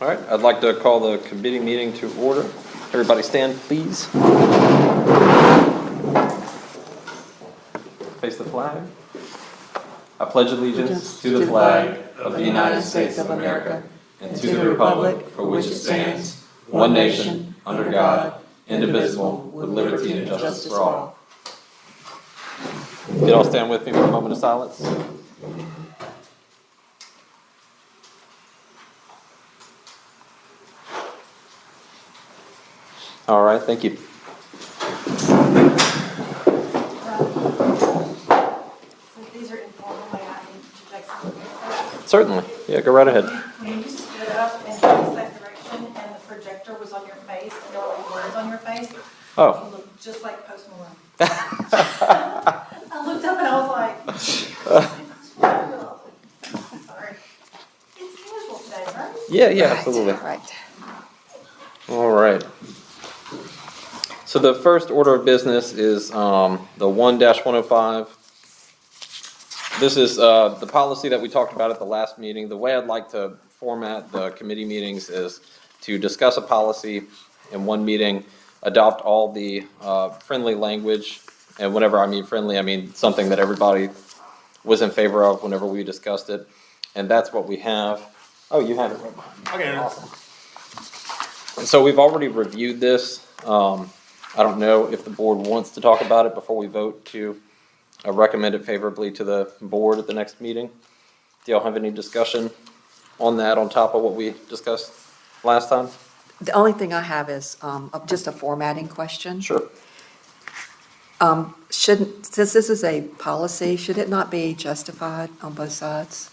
All right, I'd like to call the committee meeting to order. Everybody stand, please. Face the flag. I pledge allegiance to the flag of the United States of America and to the republic for which it stands, one nation, under God, indivisible, with liberty and justice for all. You all stand with me for a moment of silence. All right, thank you. So these are informal, may I interject something? Certainly. Yeah, go right ahead. When you stood up and faced that direction and the projector was on your face and there were words on your face, Oh. you looked just like Post Malone. I looked up and I was like, sorry. It's casual today, right? Yeah, absolutely. Right. All right. So the first order of business is the 1-105. This is the policy that we talked about at the last meeting. The way I'd like to format the committee meetings is to discuss a policy in one meeting, adopt all the friendly language, and whenever I mean friendly, I mean something that everybody was in favor of whenever we discussed it. And that's what we have. Oh, you have it right behind you. Okay. Awesome. And so we've already reviewed this. I don't know if the board wants to talk about it before we vote to recommend it favorably to the board at the next meeting. Do y'all have any discussion on that on top of what we discussed last time? The only thing I have is just a formatting question. Sure. Since this is a policy, should it not be justified on both sides?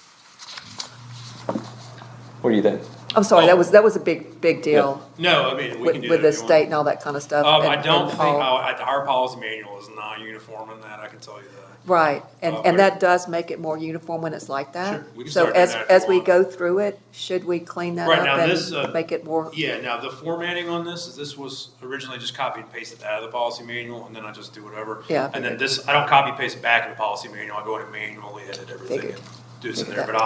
What do you think? I'm sorry, that was a big deal No, I mean, we can do that. with the if you want. state and all that kind of stuff. I and don't think all. our policy manual is not uniform in that, I can tell you that. Right, and Okay. that does make it more uniform when it's like that. Sure, we can So start doing that if as you we want. go through it, should we clean that Right, up now this, and make it more? Yeah, now the formatting on this was originally just copied and pasted out of the policy manual, and then I just do whatever. Yeah, And then this, I don't copy paste it back in the policy manual, I go in and manually edit everything Figured. and do this in there, Figured but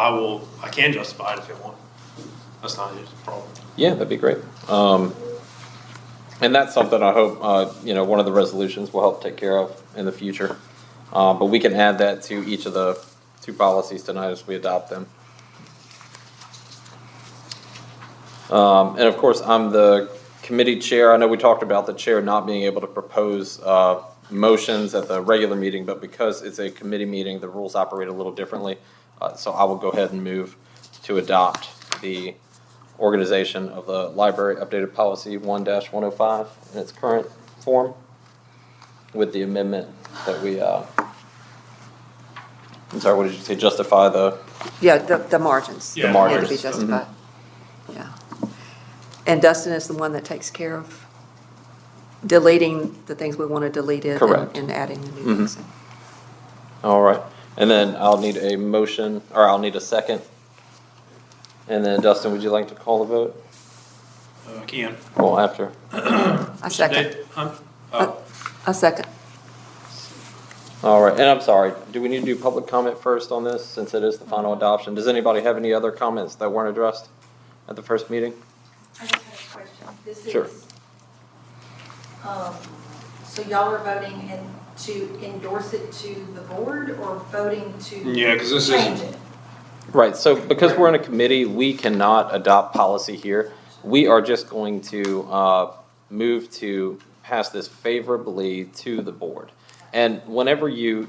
I can justify it if you want. That's not a problem. Yeah, that'd be great. And that's something I hope, one of the resolutions will help take care of in the future. But we can add that to each of the two policies tonight as we adopt them. And of course, I'm the committee chair. I know we talked about the chair not being able to propose motions at the regular meeting, but because it's a committee meeting, the rules operate a little differently. So I will go ahead and move to adopt the organization of the library updated policy 1-105 in its current form with the amendment that we, I'm sorry, what did you say, justify the, Yeah, the margins. Yeah, the Need margins. to be justified. Yeah. And Dustin is the one that takes care of deleting the things we want to delete it. Correct. And adding the new things in. All right. And then I'll need a motion, or I'll need a second. And then Dustin, would you like to call the vote? Can. Well, after. I second. I second. All right. And I'm sorry, do we need to do public comment first on this since it is the final adoption? Does anybody have any other comments that weren't addressed at the first meeting? I just had a question. This Sure. is, so y'all are voting to endorse it to the board or voting to Yeah, 'cause this change isn't- it? Right, so because we're in a committee, we cannot adopt policy here. We are just going to move to pass this favorably to the board. And whenever you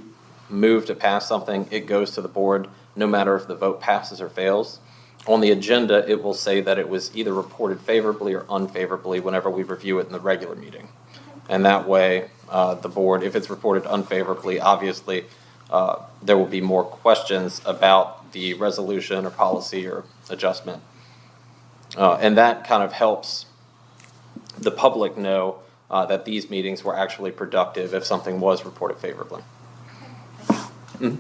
move to pass something, it goes to the board, no matter if the vote passes or fails. On the agenda, it will say that it was either reported favorably or unfavorably whenever we review it in the regular meeting. And that way, the board, if it's reported unfavorably, obviously, there will be more questions about the resolution or policy or adjustment. And that kind of helps the public know that these meetings were actually productive if something was reported favorably. Mhm.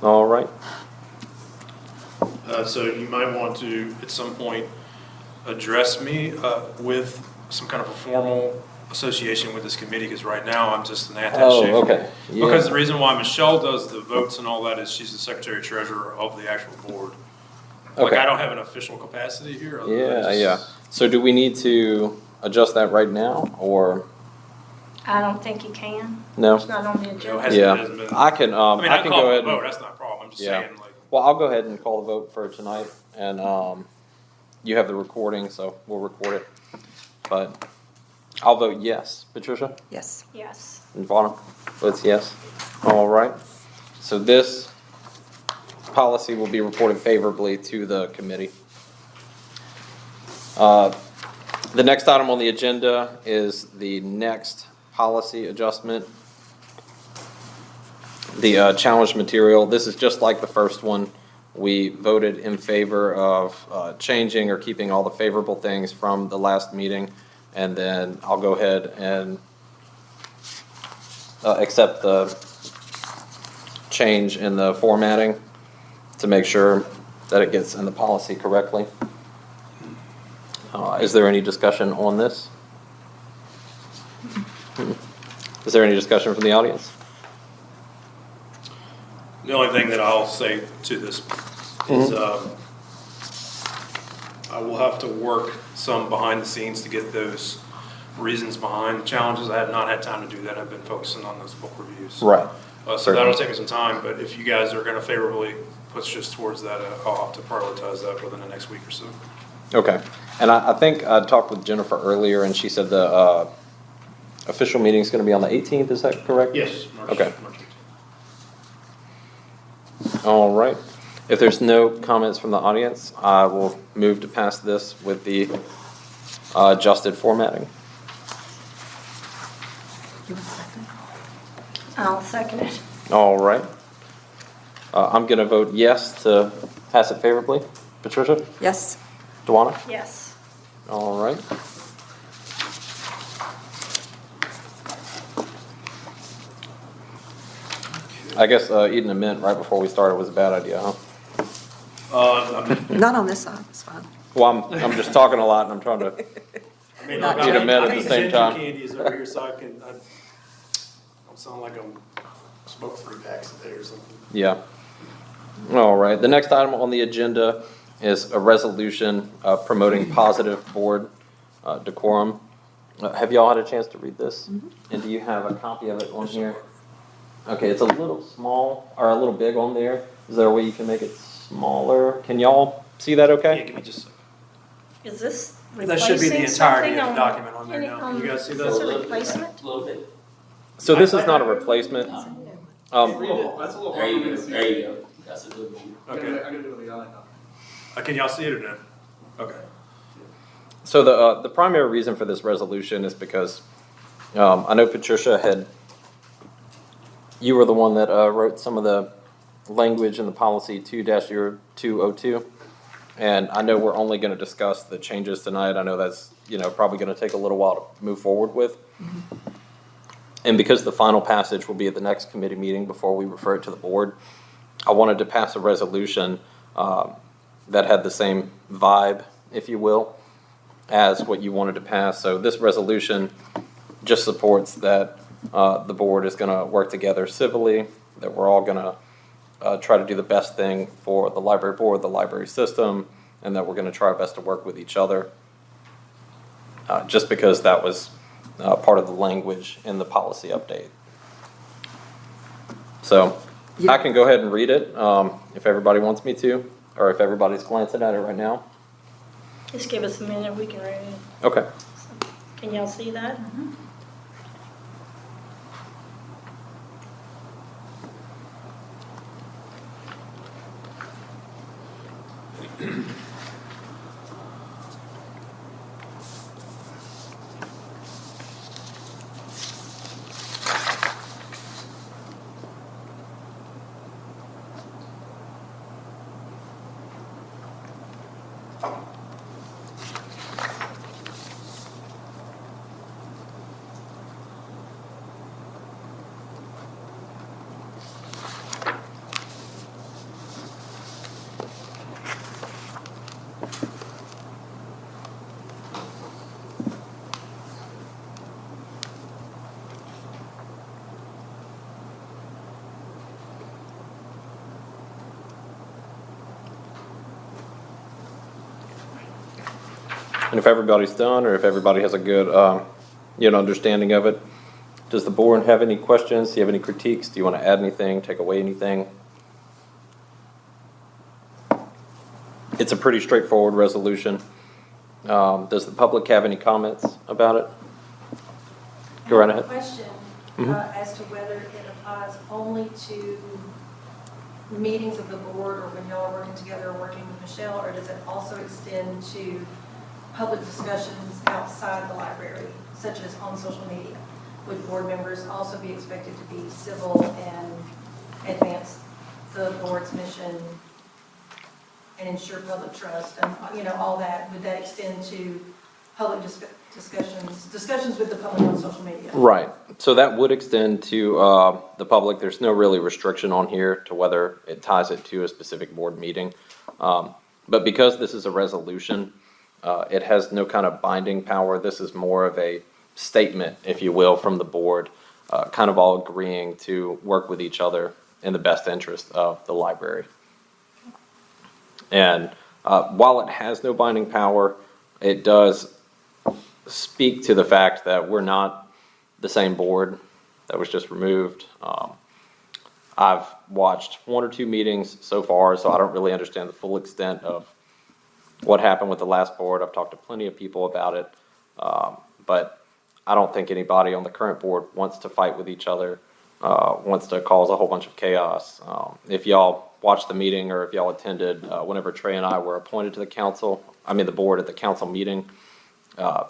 All right. So you might want to, at some point, address me with some kind of a formal association with this committee, because right now I'm just an attaché. Oh, okay. Yeah. Because the reason why Michelle does the votes and all that is she's the secretary treasurer of the actual board. Like, Okay. I don't have an official capacity here. other than Yeah, just- yeah. So do we need to adjust that right now, or I don't think you can. no? It's not on the You know, agenda. hasn't- Yeah, hasn't been- I can, I mean, I I can call go for ahead the vote, and, that's not a problem, I'm just yeah. saying, like, Well, I'll go ahead and call the vote for tonight, and, you have the recording, so we'll record it. But I'll vote yes. Patricia? Yes. Yes. And Vaughn votes yes. All right. So this policy will be reported favorably to the committee. The next item on the agenda is the next policy adjustment. The challenge material. This is just like the first one. We voted in favor of changing or keeping all the favorable things from the last meeting. And then I'll go ahead and accept the change in the formatting to make sure that it gets in the policy correctly. Is there any discussion on this? Is there any discussion from the audience? the only thing that I'll say to this is, I will have to work some behind the scenes to get those reasons behind the challenges. I have not had time to do that. I've been focusing on those book reviews. Right. So that'll take me some time, but if you guys are gonna favorably push us towards that, I'll have to prioritize that within the next week or so. Okay. And I think I talked with Jennifer earlier, and she said the official meeting is going to be on the 18th. Is that correct? Yes. Okay. All right. If there's no comments from the audience, I will move to pass this with the adjusted formatting. You want a second? I'll second it. All right. I'm going to vote yes to pass it favorably. Patricia? Yes. Duana? Yes. All right. I guess eating a mint right before we started was a bad idea, huh? Not on this side, it's fine. Well, I'm just talking a lot and I'm trying to. I mean, Not I eat a think- mint I at the think same ginger time. candy is over here, so I sound like I'm smoking 3 packs a day or something. Yeah. All right. The next item on the agenda is a resolution promoting positive board decorum. Have y'all had a chance to read this? And do you have a copy of it on here? Okay, it's a little small, or a little big on there. Is there a way you can make it smaller? Can y'all see that Yeah, okay? give me just a second. Is this That should be the replacing entirety something of the document on there now. Can you guys see Is this that? a replacement? A little bit. So this is not a replacement. That's a little There you go. There you go. That's a good one. Okay. I gotta do it with the eye now. Can y'all see it or no? Okay. So the primary reason for this resolution is because I know Patricia you were the one that wrote some of the language in the policy 2-0202. And I know we're only going to discuss the changes tonight. I know that's, probably going to take a little while to move forward with. And because the final passage will be at the next committee meeting before we refer it to the board, I wanted to pass a resolution that had the same vibe, if you will, as what you wanted to pass. So this resolution just supports that the board is going to work together civilly, that we're all going to try to do the best thing for the library board, the library system, and that we're going to try our best to work with each other. Just because that was part of the language in the policy update. So I can go ahead and read it if everybody wants me to, or if everybody's glancing at it right now. Just give us a minute, we can read it. Okay. Can y'all see that? And if everybody's done, or if everybody has a good, understanding of it, does the board have any questions? Do you have any critiques? Do you want to add anything, take away anything? It's a pretty straightforward resolution. Does the public have any comments about it? Go right I have ahead. a question Mhm. as to whether it applies only to meetings of the board or when y'all are working together or working with Michelle, or does it also extend to public discussions outside the library, such as on social media? Would board members also be expected to be civil and advance the board's mission and ensure public trust and, all that? Would that extend to public discussions with the public on social media? Right. So that would extend to the public. There's no really restriction on here to whether it ties it to a specific board meeting. But because this is a resolution, it has no kind of binding power. This is more of a statement, if you will, from the board, kind of all agreeing to work with each other in the best interest of the library. And while it has no binding power, it does speak to the fact that we're not the same board that was just removed. I've watched 1 or 2 meetings so far, so I don't really understand the full extent of what happened with the last board. I've talked to plenty of people about it, but I don't think anybody on the current board wants to fight with each other, wants to cause a whole bunch of chaos. If y'all watched the meeting or if y'all attended, whenever Trey and I were appointed to the board at the council meeting,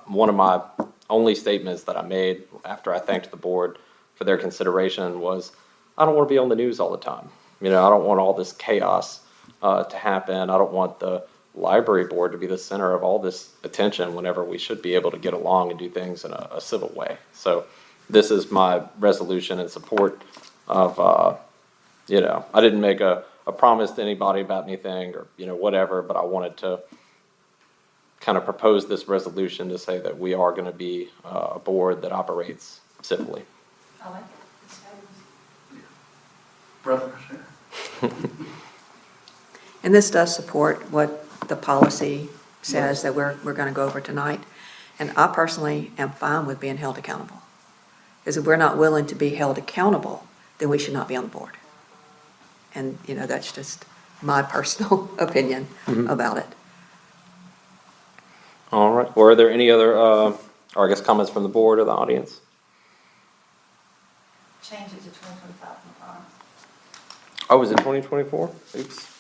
one of my only statements that I made after I thanked the board for their consideration was, I don't want to be on the news all the time. I don't want all this chaos to happen. I don't want the library board to be the center of all this attention whenever we should be able to get along and do things in a civil way. So this is my resolution in support of, I didn't make a promise to anybody about anything or, whatever, but I wanted to kind of propose this resolution to say that we are going to be a board that operates civilly. I like it. It's fabulous. Brother, sure. And this does support what the policy says that we're going to go over tonight. And I personally am fine with being held accountable. Because if we're not willing to be held accountable, then we should not be on the board. And, that's just my personal opinion about it. All right. Were there any other, comments from the board or the audience? Change it to 2025 compliance. Oh, is it 2024? Oops.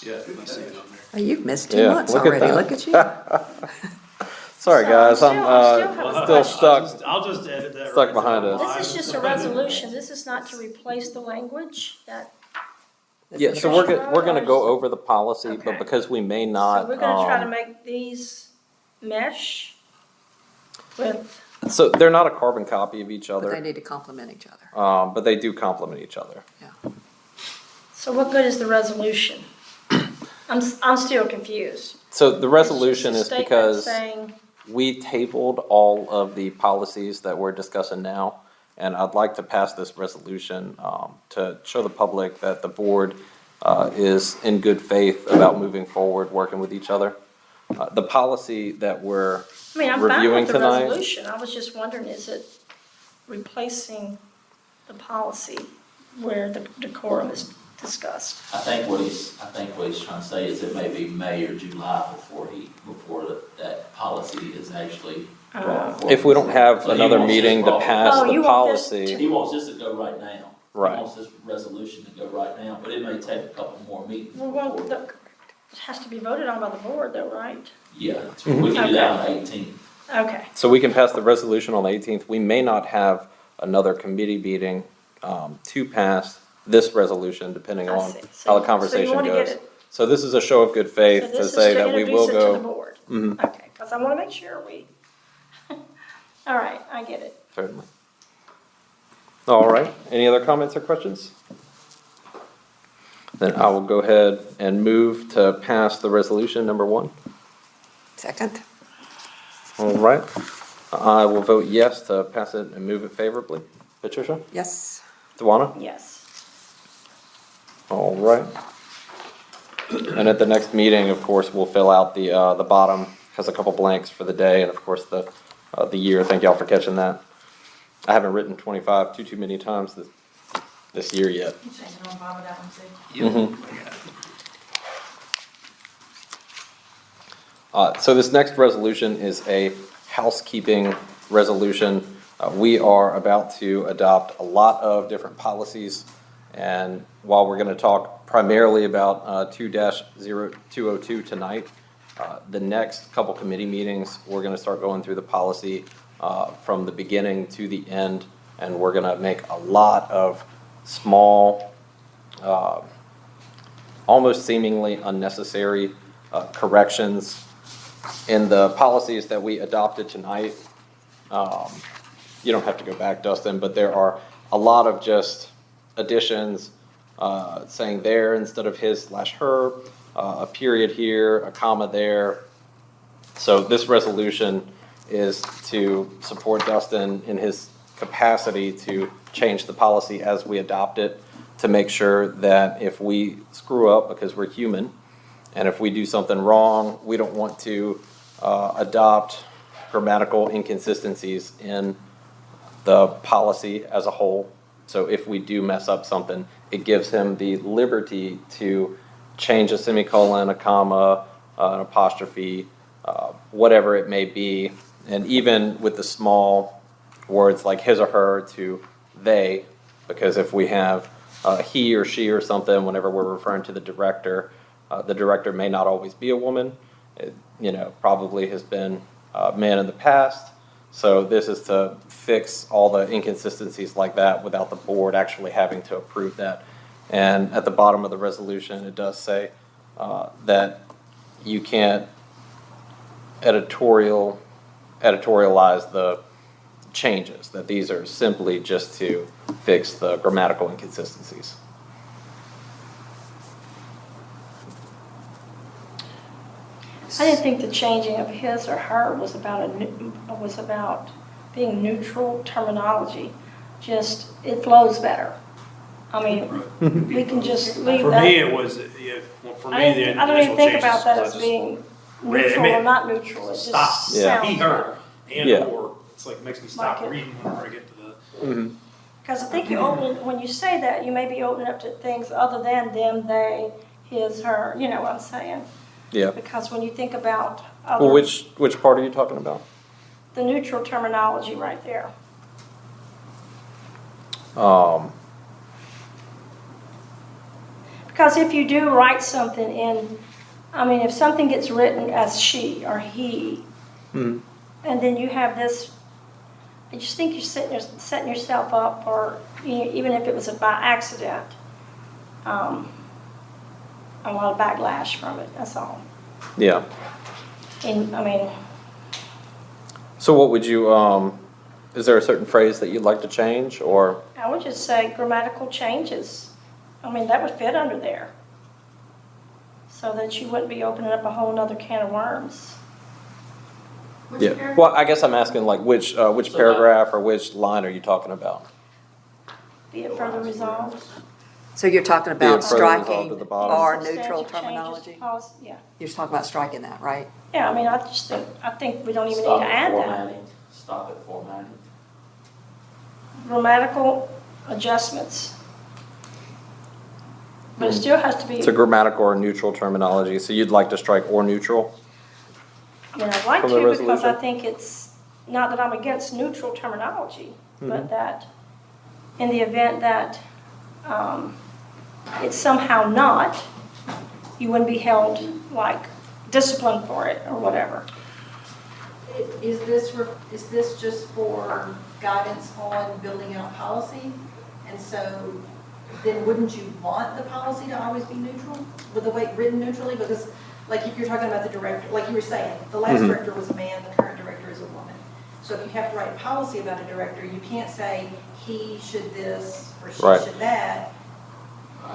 Yeah, I see it on there. Oh, you've missed 2 Yeah, months look at already. that. Look at you. Sorry, So, guys. still I'm have a still question. stuck. I'll just edit that. Stuck right behind there. us. This is just a resolution. This is not to replace the language that, Yeah, so we're gonna go over the policy, Okay. but because we may so not. we're gonna try to make these mesh with, So they're not a carbon copy of each But they other, need to complement each other. but they do complement each other. Yeah. so what good is the resolution? I'm still confused. So the resolution It's is just a statement because saying, we tabled all of the policies that we're discussing now, and I'd like to pass this resolution to show the public that the board is in good faith about moving forward, working with each other. The policy that we're I mean, I'm fine reviewing with the tonight. resolution. I was just wondering, is it replacing the policy where the decorum is discussed? I think what he's trying to say is it may be May or July before that policy is actually brought forward. If we don't have So he another wants this meeting to brought pass Oh, the you want this policy. He wants this to go right now. Right. He wants this resolution to go right now, but it may take a couple more meetings. Well, before- it has to be voted on by the board though, right? Yeah, we can do that on the 18th. Okay. So we can pass the resolution on the 18th. We may not have another committee meeting to pass this resolution, depending I on see. how So the you conversation wanna get goes. it- So this is a show of good So faith to this is say to that we will introduce it to the go. board? Mhm. Okay, because I want to make sure we, all right, I get it. Certainly. All right. Any other comments or questions? Then I will go ahead and move to pass the resolution number 1. Second? All right. I will vote yes to pass it and move it favorably. Patricia? Yes. Dewana? Yes. All right. And at the next meeting, of course, we'll fill out the bottom has a couple blanks for the day and of course the year. Thank y'all for catching that. I haven't written 25 too many times this year yet. You change it on bottom of that one too. So this next resolution is a housekeeping resolution. We are about to adopt a lot of different policies, and while we're going to talk primarily about 2-0202 tonight, the next couple committee meetings, we're going to start going through the policy from the beginning to the end, and we're going to make a lot of small, almost seemingly unnecessary corrections in the policies that we adopted tonight. You don't have to go back, Dustin, but there are a lot of just additions, saying there instead of his/her, a period here, a comma there. So this resolution is to support Dustin in his capacity to change the policy as we adopt it, to make sure that if we screw up, because we're human, and if we do something wrong, we don't want to adopt grammatical inconsistencies in the policy as a whole. So if we do mess up something, it gives him the liberty to change a semicolon, a comma, an apostrophe, whatever it may be. And even with the small words like his or her to they, because if we have he or she or something, whenever we're referring to the director may not always be a woman. It, probably has been a man in the past. So this is to fix all the inconsistencies like that without the board actually having to approve that. And at the bottom of the resolution, it does say that you can't editorialize the changes, that these are simply just to fix the grammatical inconsistencies. I didn't think the changing of his or her was about being neutral terminology. Just, it flows better. I mean, we can just leave For that. me, it was, for me, the I don't even initial think changes about that was as just being read it. neutral or not neutral. It just stop. Yeah. sounds He, her, and Yeah. or. It's like makes me stop Like it. reading whenever I get to the. Because I think when you say that, you may be opening up to things other than them, they, his, her, you know what I'm saying? Yeah. Because when you think about Well, which part are you talking about? the neutral terminology right there. Because if you do write something in, if something gets written as she or he, and then you have this, I just think you're setting yourself up for, even if it was by accident, a lot of backlash from it, that's all. Yeah. And, So what would you, is there a certain phrase that you'd like to change, or? I would just say grammatical changes. That would fit under there. So that you wouldn't be opening up a whole nother can of worms. Which Yeah. paragraph? Well, I guess I'm asking like which paragraph or which line are you talking about? Be it further resolved. So you're talking Be it about further resolved striking at the bottom. or Substantive neutral changes to terminology? policy, yeah. You're talking about striking that, right? Yeah, I think we don't even need Stop to at add that. formatting. Stop at formatting. Grammatical adjustments. But it still has to be, It's a grammatical or neutral terminology, so you'd like to strike or neutral? I'd like from to the because I resolution? think it's, not that I'm against neutral terminology, but that in the event that it's somehow not, you wouldn't be held like disciplined for it or whatever. Is this just for guidance on building out policy? And so then wouldn't you want the policy to always be neutral, with the way written neutrally? Because like if you're talking about the director, like you were saying, the last director was a man, the current director is a woman. So if you have to write a policy about a director, you can't say he should this or she Right. should that.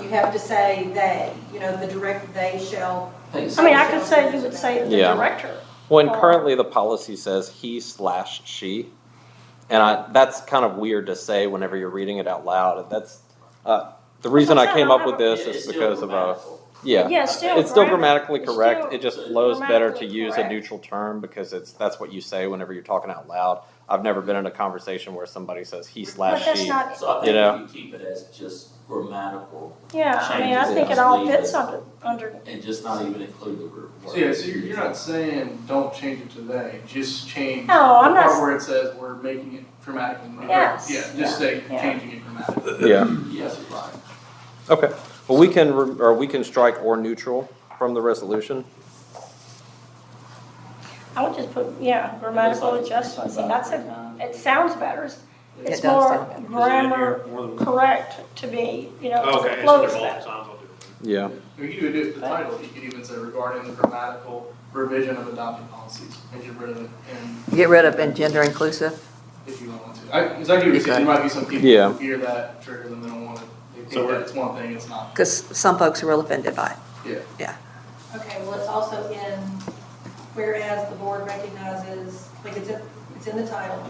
You have to say they, they shall. I could say, you would say the Yeah. director. Well, and Or- currently the policy says he/she, and that's kind of weird to say whenever you're reading it out loud. That's the reason I came up with this Yeah, it's is still because of grammatical. Yeah. Yeah, still. It's still grammar- grammatically it's correct, still it just flows better to grammatically use a correct. neutral term because that's what you say whenever you're talking out loud. I've never been in a conversation where somebody says he But slash that's she. not, So I You know? think if you keep it as just grammatical yeah, I mean, I changes, think it just all leave fits it, under, and just not even include the word. So yeah, so you're not saying don't change it today, just change the No, I'm not part s- where it says we're making it grammatically neutral. Yes. Yeah, just say Yeah. changing it grammatically. Yeah, Yes, right. okay. Well, we can, or we can strike or neutral from the resolution. I would just put, yeah, grammatical Looks like it's adjustments, and mentioned that's about 3 it times. sounds better. It's does more sound better. grammar More than- correct to me, you know, 'cause Okay, it it's flows under multiple better. times, I'll do it. Yeah, Or you could do it, the title, you could even say regarding the grammatical revision of adopted policies, and get rid of it, and Get rid of and gender inclusive. if you want to. Because I get what you're saying, there might be some people Yeah. who hear that, trigger them, they don't want it, they So think we're- that it's one thing, it's not. Because some folks are real offended by it. Yeah. Okay, well, it's also in, whereas the board recognizes, like, it's in the title.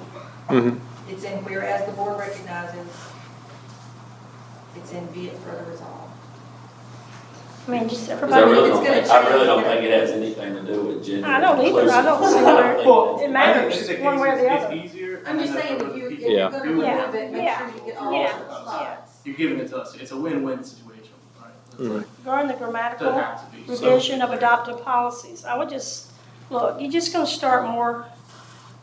mhm, It's in whereas the board recognizes, it's in be it further resolved. I mean, just Because everybody, I really it's don't gonna think, I really change, don't you know. think it has anything to do with gender. I don't either. I inclusive. don't see I where- think Well, that- it matters I think the one way or the case other. is easier. I'm just and saying, then if other you're people- Yeah. gonna do it. remove it, make Yeah. sure you get all Yeah. of the spots. You're giving it to us, it's a win-win situation, right? It's Mhm. like, Regarding the it grammatical doesn't have to be. revision of adopted policies, I would just, look, you're just gonna start more,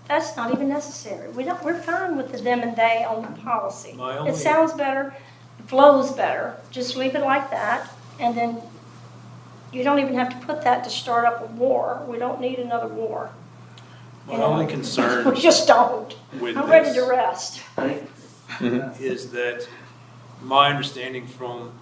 that's not even necessary. We're fine with the them and they on the policy. My only- It sounds better, it flows better, just leave it like that, and then you don't even have to put that to start up a war. We don't need another war. My only concern We just don't. with I'm ready to this rest. Right? is that my understanding from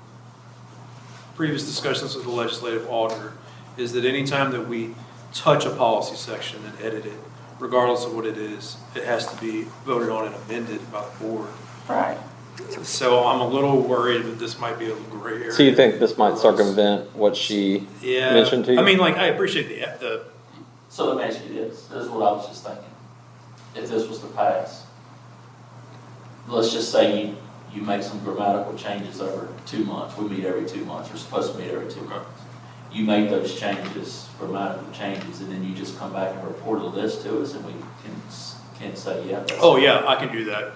previous discussions with the legislative auditor is that anytime that we touch a policy section and edit it, regardless of what it is, it has to be voted on and amended by the board. Right. So I'm a little worried that this might be a gray area. so you think this might circumvent what she Yeah, mentioned to you? I mean, like, I appreciate the, So let me ask you this is what I was just thinking. If this was to pass, let's just say you make some grammatical changes over 2 months. We meet every 2 months. We're supposed to meet every 2 months. You make those changes, grammatical changes, and then you just come back and report a list to us, and we can say, yeah. oh yeah, I can do that.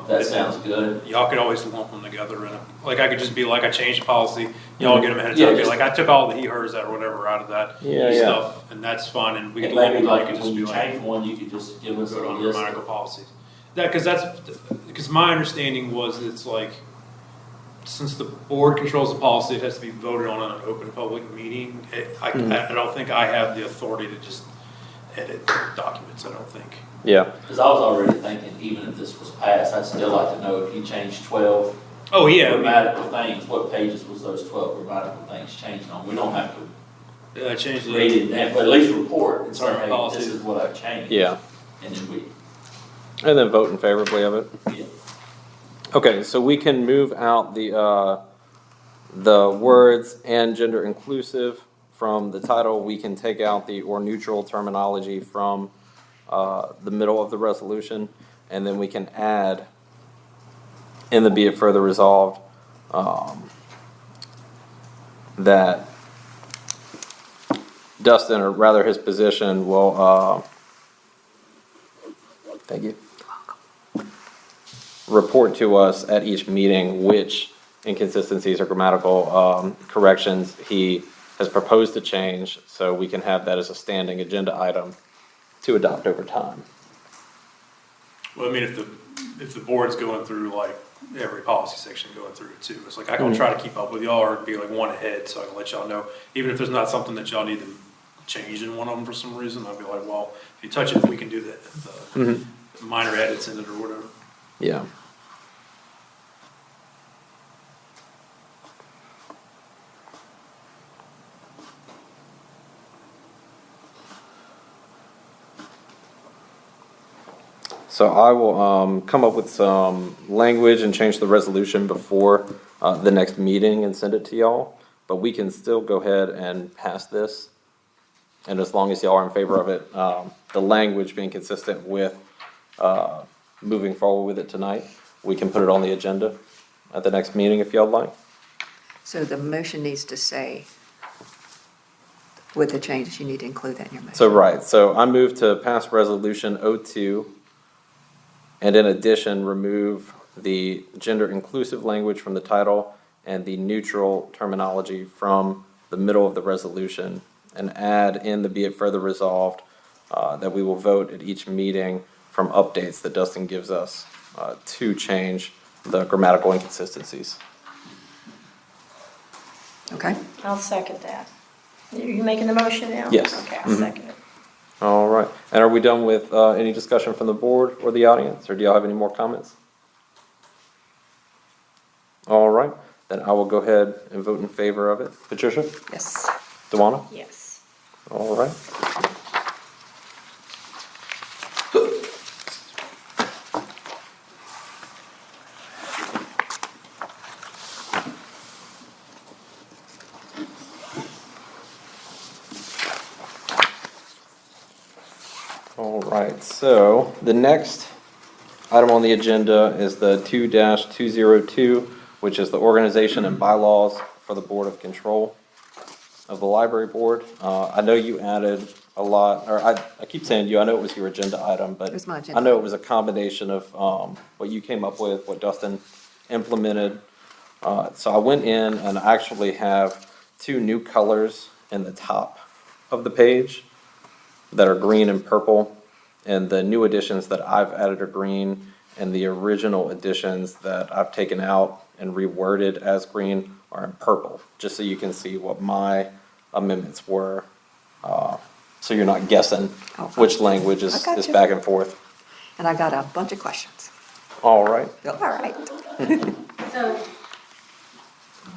That sounds good. Y'all could always lump them together in a, like, I could just be like, I changed the policy, y'all get them ahead of Yeah, time, be just- like, I took all the he, hers, that, or whatever out of that Yeah, yeah. stuff, and that's fine, and we could And lump maybe them, you like could just when be you like, change one, you could just give us a go on list. grammatical policies. That, because my understanding was that it's like, since the board controls the policy, it has to be voted on in an open public meeting. I don't think I have the authority to just edit documents, I don't think. Yeah, Because I was already thinking, even if this was passed, I'd still like to know if you changed 12 Oh, yeah, I mean, grammatical things, what pages was those 12 grammatical things changed on? We don't have to yeah, I changed the. read it, but at least report and say, Sorry, hey, policy. this is what I've changed. yeah, And then we, and then voting favorably of it. yeah. Okay, so we can move out the words and gender inclusive from the title. We can take out the or neutral terminology from the middle of the resolution, and then we can add in the be it further resolved that Dustin, or rather his position, will thank you, report to us at each meeting which inconsistencies or grammatical corrections he has proposed to change, so we can have that as a standing agenda item to adopt over time. Well, I mean, if the board's going through like every policy section going through it too, it's like I can try to keep up with y'all or be like one ahead so I can let y'all know. Even if there's not something that y'all need to change in one of them for some reason, I'll be like, well, if you touch it, we can do the minor edits in it or whatever. Yeah. So I will come up with some language and change the resolution before the next meeting and send it to y'all. But we can still go ahead and pass this. And as long as y'all are in favor of it, the language being consistent with moving forward with it tonight, we can put it on the agenda at the next meeting if y'all like. So the motion needs to say with the changes, you need to include that in your motion. So, right, so I move to pass resolution 02, and in addition, remove the gender inclusive language from the title and the neutral terminology from the middle of the resolution, and add in the be it further resolved that we will vote at each meeting from updates that Dustin gives us to change the grammatical inconsistencies. Okay? I'll second that. You making the motion now? Yes. Okay, I'll Mhm. second it. All right, and are we done with any discussion from the board or the audience, or do y'all have any more comments? All right, then I will go ahead and vote in favor of it. Patricia? Yes. Dewana? Yes. All right. All right, so the next item on the agenda is the 2-202, which is the organization and bylaws for the Board of Control of the Library Board. I know you added a lot, or I keep saying you, I know it was your agenda item, but It was my agenda I know it item. was a combination of what you came up with, what Dustin implemented. So I went in and I actually have 2 new colors in the top of the page that are green and purple, and the new additions that I've added are green, and the original additions that I've taken out and reworded as green are in purple, just so you can see what my amendments were, so you're not guessing Oh, which language is I got you. back and forth. And I got a bunch of questions. All right. All right. So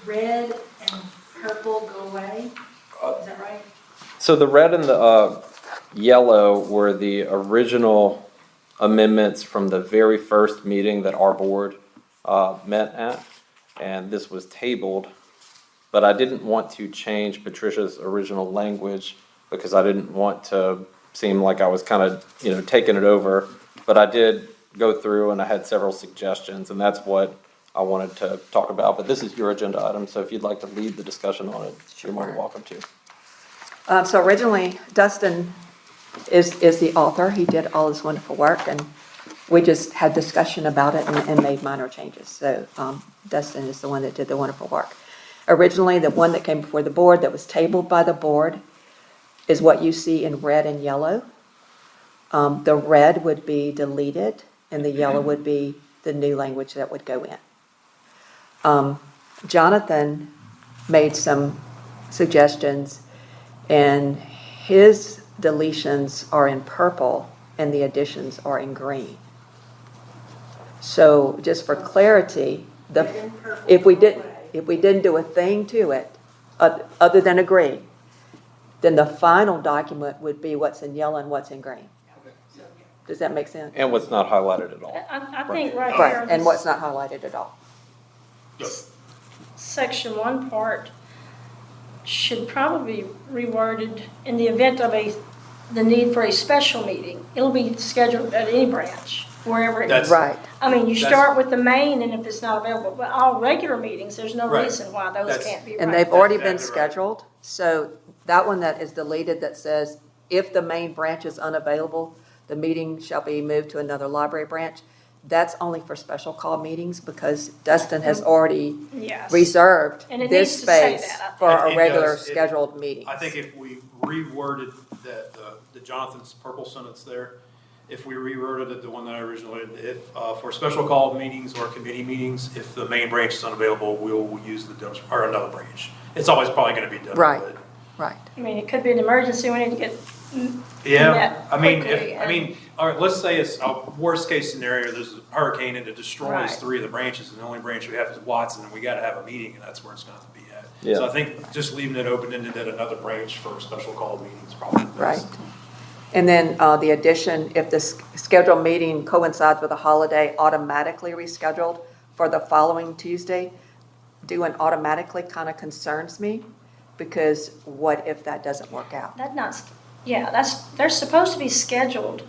red and purple go away, is that right? So the red and the yellow were the original amendments from the very first meeting that our board met at, and this was tabled. But I didn't want to change Patricia's original language because I didn't want to seem like I was kind of, taking it over. But I did go through and I had several suggestions, and that's what I wanted to talk about. But this is your agenda item, so if you'd like to lead the discussion on it, you're more than Sure. welcome to. So originally, Dustin is the author. He did all this wonderful work, and we just had discussion about it and made minor changes. So Dustin is the one that did the wonderful work. Originally, the one that came before the board that was tabled by the board is what you see in red and yellow. The red would be deleted, and the yellow would be the new language that would go in. Jonathan made some suggestions, and his deletions are in purple and the additions are in green. So just for clarity, Red and purple if we go away. didn't do a thing to it, other than agree, then the final document would be what's in yellow and what's in green. Does that make sense? And what's not highlighted at all. I think right Right, here, and what's this not highlighted at all. section 1 part should probably be reworded in the event of the need for a special meeting. It'll be scheduled at any branch, wherever it is. That's- Right, I mean, you That's- start with the main, and if it's not available, but all regular meetings, there's no Right. reason why those That's- can't be and right. they've already been exactly right. scheduled, so that one that is deleted that says, if the main branch is unavailable, the meeting shall be moved to another library branch. That's only for special call meetings because Dustin has already Yes. reserved And it this needs to say space that. for It our regular does. scheduled meetings. I think if we reworded the Jonathan's purple sentence there, if we reworded it, the one that I originally, if, for special call meetings or committee meetings, if the main branch is unavailable, we'll use the dumpster, or another branch. It's always probably gonna be done. Right. but- Right, I mean, it could be an emergency, we need to get Yeah, met I mean, quickly all right, let's say it's a worst case scenario, there's a hurricane and it destroys Right. 3 of the branches, and the only branch we have is Watson, and we gotta have a meeting, and that's where it's gonna have to be at. Yeah. So I think just leaving it open-ended at another branch for special call meetings probably the right. best. And then the addition, if the scheduled meeting coincides with a holiday, automatically rescheduled for the following Tuesday, doing automatically kind of concerns me, because what if that doesn't work out? they're supposed to be scheduled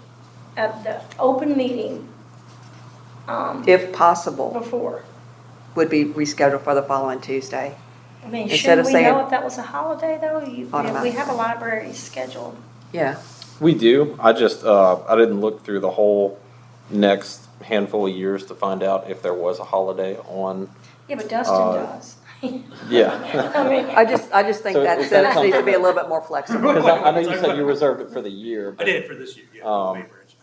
at the open meeting If possible, before. would be rescheduled for the following Tuesday. I mean, Instead shouldn't of we saying know if that was a holiday, though? We have a automatically. library scheduled. Yeah, We do. I just, I didn't look through the whole next handful of years to find out if there was a holiday on, Yeah, but Dustin does. yeah. I mean, I just think So that is that sentence needs to be a something- little bit more flexible. Because I know you said you reserved it for the year, I but, did for this year, yeah, for the May Bridge,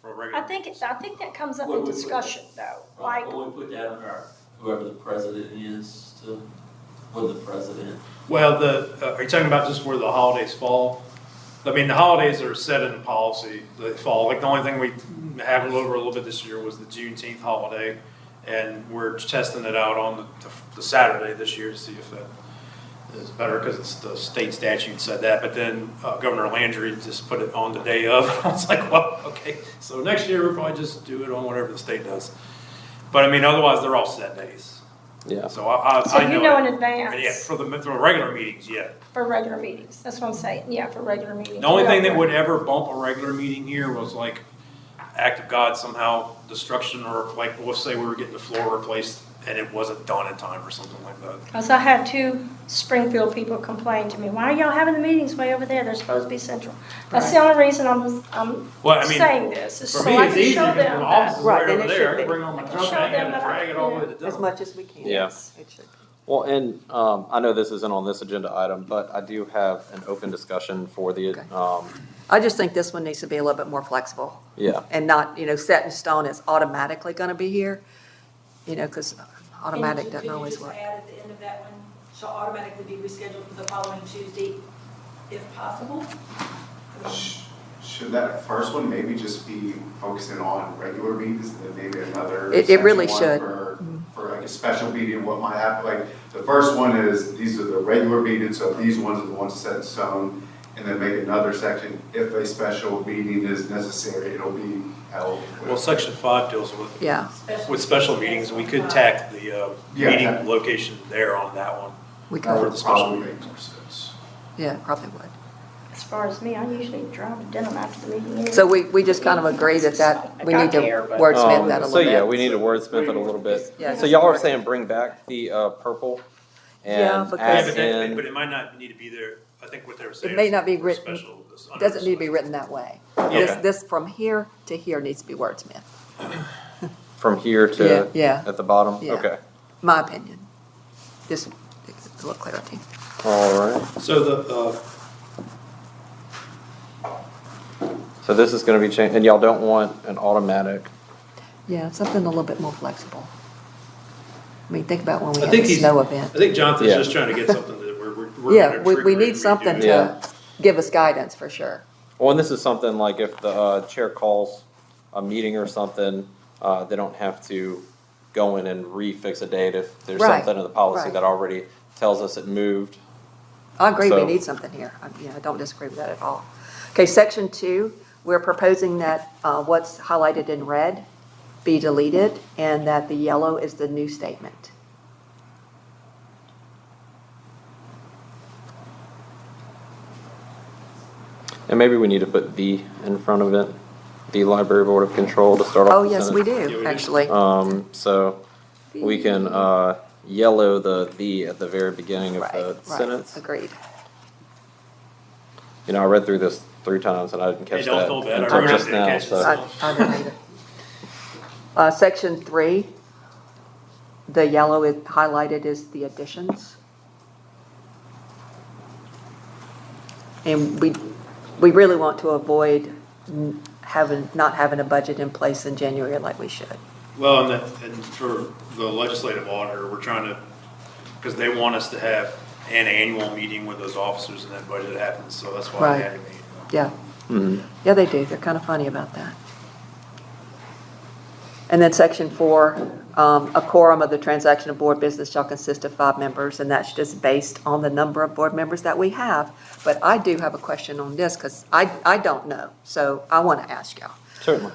for a regular. I think that comes up What in we put- discussion, though. Right, Like, but we put that under whoever the president is to, with the president. Well, are you talking about just where the holidays fall? I mean, the holidays are set in policy, they fall, like the only thing we haggled over a little bit this year was the Juneteenth holiday. And we're testing it out on the Saturday this year to see if that is better, because it's the state statute said that. But then Governor Landry just put it on the day of. I was like, well, okay, so next year we'll probably just do it on whatever the state does. But I mean, otherwise they're all set days. yeah. So I so you know in it. advance. Yeah, for the regular meetings, yeah. For regular meetings, that's what I'm saying, yeah, for regular meetings. The only We thing don't- that would ever bump a regular meeting here was like act of God somehow, destruction, or like, let's say we were getting the floor replaced and it wasn't done in time or something like that. Because I had 2 Springfield people complain to me, why are y'all having the meetings way over there? They're supposed to be central. That's the only reason I'm Well, I mean, saying this, is For so me, I it's can easy show because them my that. office is Right, right then over it there. should I be. can bring on my I can truck show and them that drag it all the way to As Dillon. much as we can. Yeah. Yes, it should be. Well, and I know this isn't on this agenda item, but I do have an open discussion for the, Okay. I just think this one needs to be a little bit more flexible yeah. and not, set in stone, it's automatically gonna be here, because automatic doesn't always work. Could you just add at the end of that one, shall automatically be rescheduled for the following Tuesday, if possible? Should that first one maybe just be focusing on regular meetings and then maybe another? It really section should. one For like a special meeting, what might happen, like, the first one is, these are the regular meetings, so these ones are the ones set in stone. And then make another section, if a special meeting is necessary, it'll be held. Well, section 5 deals Yeah, with special meetings. We could tack the Yeah. meeting location there on that one. we That could, would probably make more sense. yeah, probably would. As far as me, I usually drive to Denham after the meeting. anyway. So we just kind of agree that we need to wordsmith that a little So bit. yeah, we need to wordsmith it a little bit. Yeah. So y'all are saying bring back the Yeah, purple and because- Yeah, add but that, in, but it might not need to be there. I think what they were saying. It may is not be for written, special- under doesn't need to be special. written that way. Okay. This from here to here needs to be wordsmith, from here Yeah, to yeah. at the bottom? Yeah. Okay, my opinion. Just a little clarity. all right. So the, So this is gonna be changed, and y'all don't want an automatic, Yeah, something a little bit more flexible. I mean, think about when we I have think a he's, snow I event. think Jonathan's Yeah. just trying to get something that we're Yeah, gonna we trigger need and something redo. Yeah. to give us guidance for sure. well, and this is something like if the chair calls a meeting or something, they don't have to go in and refix a date if there's Right, something in the policy right. that already tells us it moved. I agree, we So- need something here. Yeah, I don't disagree with that at all. Okay, section 2, we're proposing that what's highlighted in red be deleted and that the yellow is the new statement. And maybe we need to put the in front of it, the Library Board of Control to start off Oh, the yes, we sentence. Yeah, do, we do. actually. So we can yellow the at the very beginning of the Right, sentence. agreed. You know, I read through this 3 times and I didn't Hey, catch don't that feel bad. I until read it, just didn't now. catch it. So I didn't either. Section 3, the yellow is highlighted as the additions. And we really want to avoid not having a budget in place in January like we should. Well, and for the legislative auditor, we're trying to, because they want us to have an annual meeting with those officers and that budget happens, so that's why Right. they added me. Yeah, mhm. yeah, they do. They're kind of funny about that. And then section 4, a quorum of the transaction of board business shall consist of 5 members, and that's just based on the number of board members that we have. But I do have a question on this, because I don't know, so I want to ask y'all. Certainly.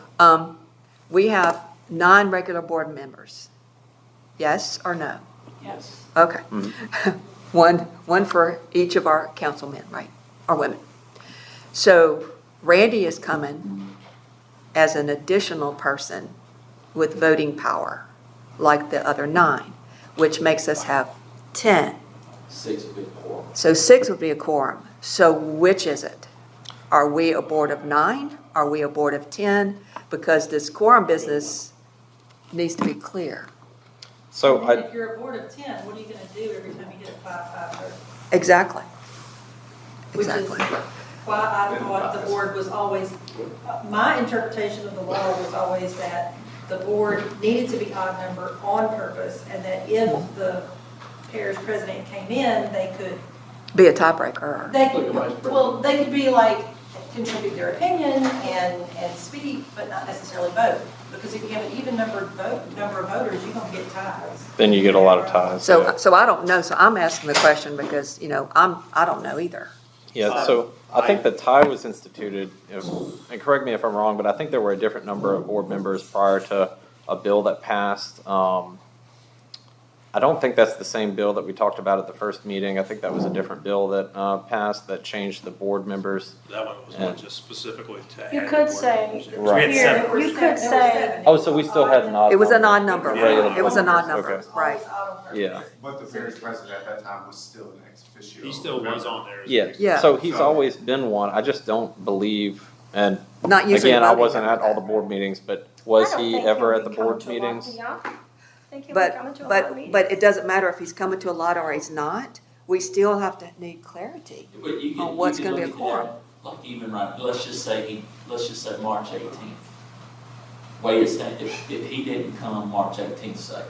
We have 9 regular board members. Yes or no? Yes. Okay. One for each of our councilmen, right, or women. So Randy is coming as an additional person with voting power, like the other 9, which makes us have 10. 6 would be a quorum. So 6 would be a quorum. So which is it? Are we a board of 9? Are we a board of 10? Because this quorum business needs to be clear. So And then I, if you're a board of 10, what are you going to do every time you hit 5:30? Exactly. Which is Exactly. why I thought the board was always, my interpretation of the law was always that the board needed to be odd number on purpose, and that if the parish president came in, they could, Be a tiebreaker. they could, well, they could be like, contribute their opinion and speak, but not necessarily vote. Because if you have an even number of voters, you're going to get ties. then you get a lot of ties. So I don't know. So I'm asking the question because, I don't know either. Yeah, so I think the tie was instituted, and correct me if I'm wrong, but I think there were a different number of board members prior to a bill that passed. I don't think that's the same bill that we talked about at the first meeting. I think that was a different bill that passed that changed the board members. That one was one just specifically to add. You the could board say, members. We Right. had here, 7. you could say, Oh, so we still had an odd It was an number. odd number. Regular It was an odd board number, members, right. Yeah. But the parish president at that time was still an ex officio. He still was on there. Yeah. Yeah. So he's always been one. I just don't believe, and Not usually again, I voting wasn't member. at all the board meetings, but was I don't he think ever he'll at the be coming board to a lot. meetings? Yeah. I think he'll be coming to a lot of meetings. But it doesn't matter if he's coming to a lot or he's not. We still have to need clarity. But you On can, what's you can gonna be look a quorum. at that, like even right, let's just say March 18th. Way it's, if he didn't come March 18th, say,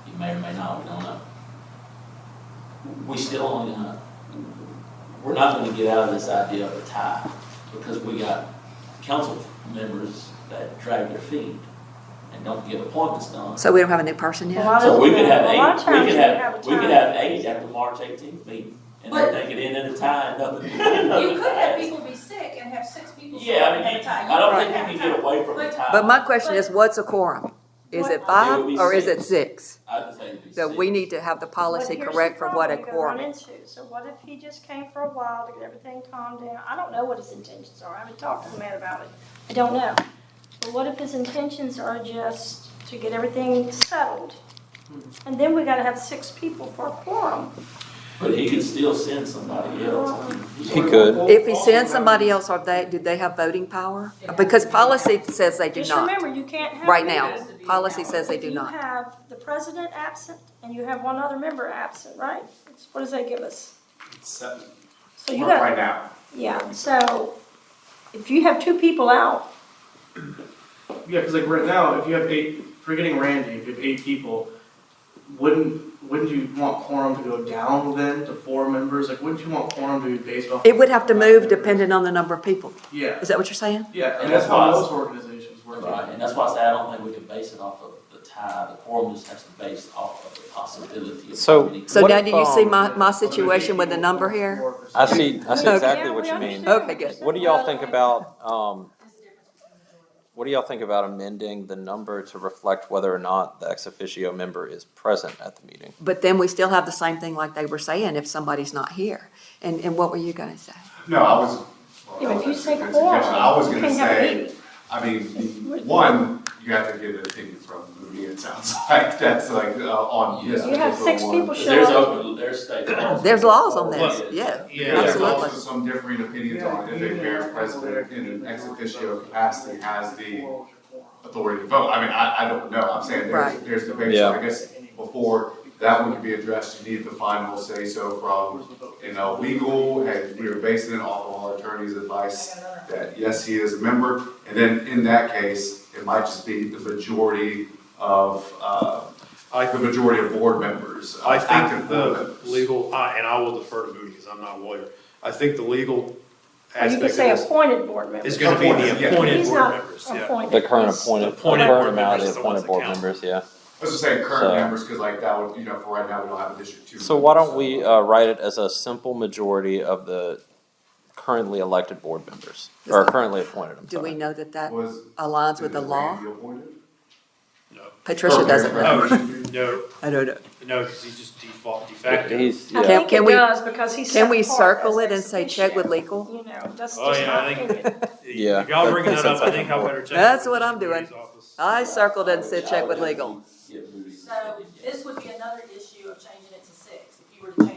he may or may not, we don't know. We still only gonna, we're not gonna get out of this idea of a tie, because we got council members that drag their feet and don't get appointments done. So we don't have a new person A yet? lot So of- we could have a lot of 8, times we could you have a time. 8 at the March 18th meeting, and then But- they could end in a tie and nothing. You could have people be sick and have 6 people show Yeah, up I and mean, have a tie. I don't could think have you a can get tie. away from the But- tie. But my question is, what's a quorum? Is it It 5 would be or is it 6. 6? I'd say it'd be So 6. we need to have the policy But here's correct the for what a problem you're gonna quorum run is. into. So what if he just came for a while to get everything calmed down? I don't know what his intentions are. I haven't talked to the man about it. I don't know. But what if his intentions are just to get everything settled? And then we gotta have 6 people for a quorum. But he could still send somebody else. He could. If he sends somebody else, do they have voting power? Because policy says they do Just not. remember, you can't have. Right now, people. policy says they do If not. you have the president absent and you have one other member absent, right? What does that give us? 7. So you Right got, now. yeah, so if you have 2 people out, Yeah, because like right now, if you have 8, forgetting Randy, if you have 8 people, wouldn't you want quorum to go down then to 4 members? Like, wouldn't you want quorum to be based off? It would have to move depending on the number of people. Yeah, Is that what you're saying? yeah, and And that's that's how why- most organizations work. Right, and that's why I say I don't think we can base it off of the tie. The quorum just has to be based off of the possibility of. So- how many- So What now if, do you see um, my situation with the number here? I see Okay. exactly Yeah, what we you mean. understand. Okay, good. What do y'all think about, what do y'all think about amending the number to reflect whether or not the ex officio member is present at the meeting? But then we still have the same thing like they were saying if somebody's not here. And what were you gonna say? No, I was. well, Yeah, but if you say that's a good quorum, suggestion. I was you gonna can't have a say, meeting. I mean, one, you have to get an opinion from Moody, it sounds like, that's like, on this. You have 6 particular one. people 'Cause show there's up. open, there's state laws. There's laws on this, Well, yeah. Yeah, there's Absolutely. also some differing opinions on if a parish president in an ex officio capacity has the authority to vote. I mean, I don't know, I'm saying Right. there's debate, so I guess before that one could be addressed, you need the final say so from, legal, and we were basing it off of our attorney's advice that yes, he is a member, and then in that case, it might just be the majority of board members. I active think board the members. legal, and I will defer to Moody because I'm not a lawyer. I think the legal Or you aspect could of say this appointed board members. is going to be Appointed, the yeah. appointed He's board not members, yeah. appointed. The current He's- appointed, appointed current board amount members of is the ones appointed that board count. members, yeah. I was just saying So- current members, because like that would, for right now, we don't have a District 2. So why don't we write it as a simple majority of the currently elected board members, or currently appointed, I'm Do we sorry. know that that Was. aligns with the is law? Randy appointed? No. Patricia doesn't know. Oh, no, I don't know. no, because he's just de facto. He's, I yeah, think Can it we- does because he's. Can we set apart circle as it and ex say check with officio. legal? You know, that's Oh, just yeah, my I think- opinion. Yeah, If y'all bringing that that up, sounds I think I like better check. That's with what I'm doing. Moody's office. I circled it and said check with legal. Get Moody's So opinion, yeah. this would be another issue of changing it to 6. If you were to change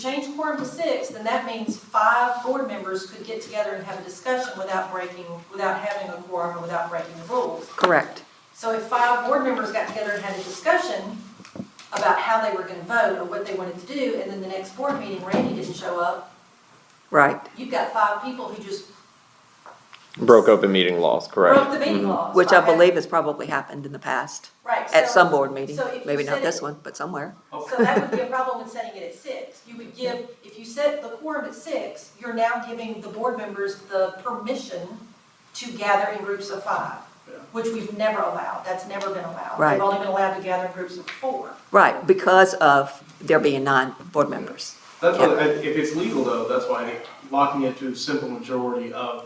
change quorum to 6, then that means 5 board members could get together and have a discussion without having a quorum, and without breaking the rules. Correct. So if 5 board members got together and had a discussion about how they were gonna vote or what they wanted to do, and then the next board meeting, Randy didn't show up, Right. you've got 5 people who just Broke open meeting laws, correct? broke the meeting laws. Which I by having- believe has probably happened in the past, Right, at so- some board meeting. so if you Maybe not said this it- one, but somewhere. So that would be a problem with setting it at 6. You would give, if you set the quorum at 6, you're now giving the board members the permission to gather in groups of 5, Yeah. which we've never allowed. That's never been allowed. Right. They've only been allowed to gather in groups of 4. Right, because of there being 9 board members. That's what, if it's legal though, that's why I think locking it to a simple majority of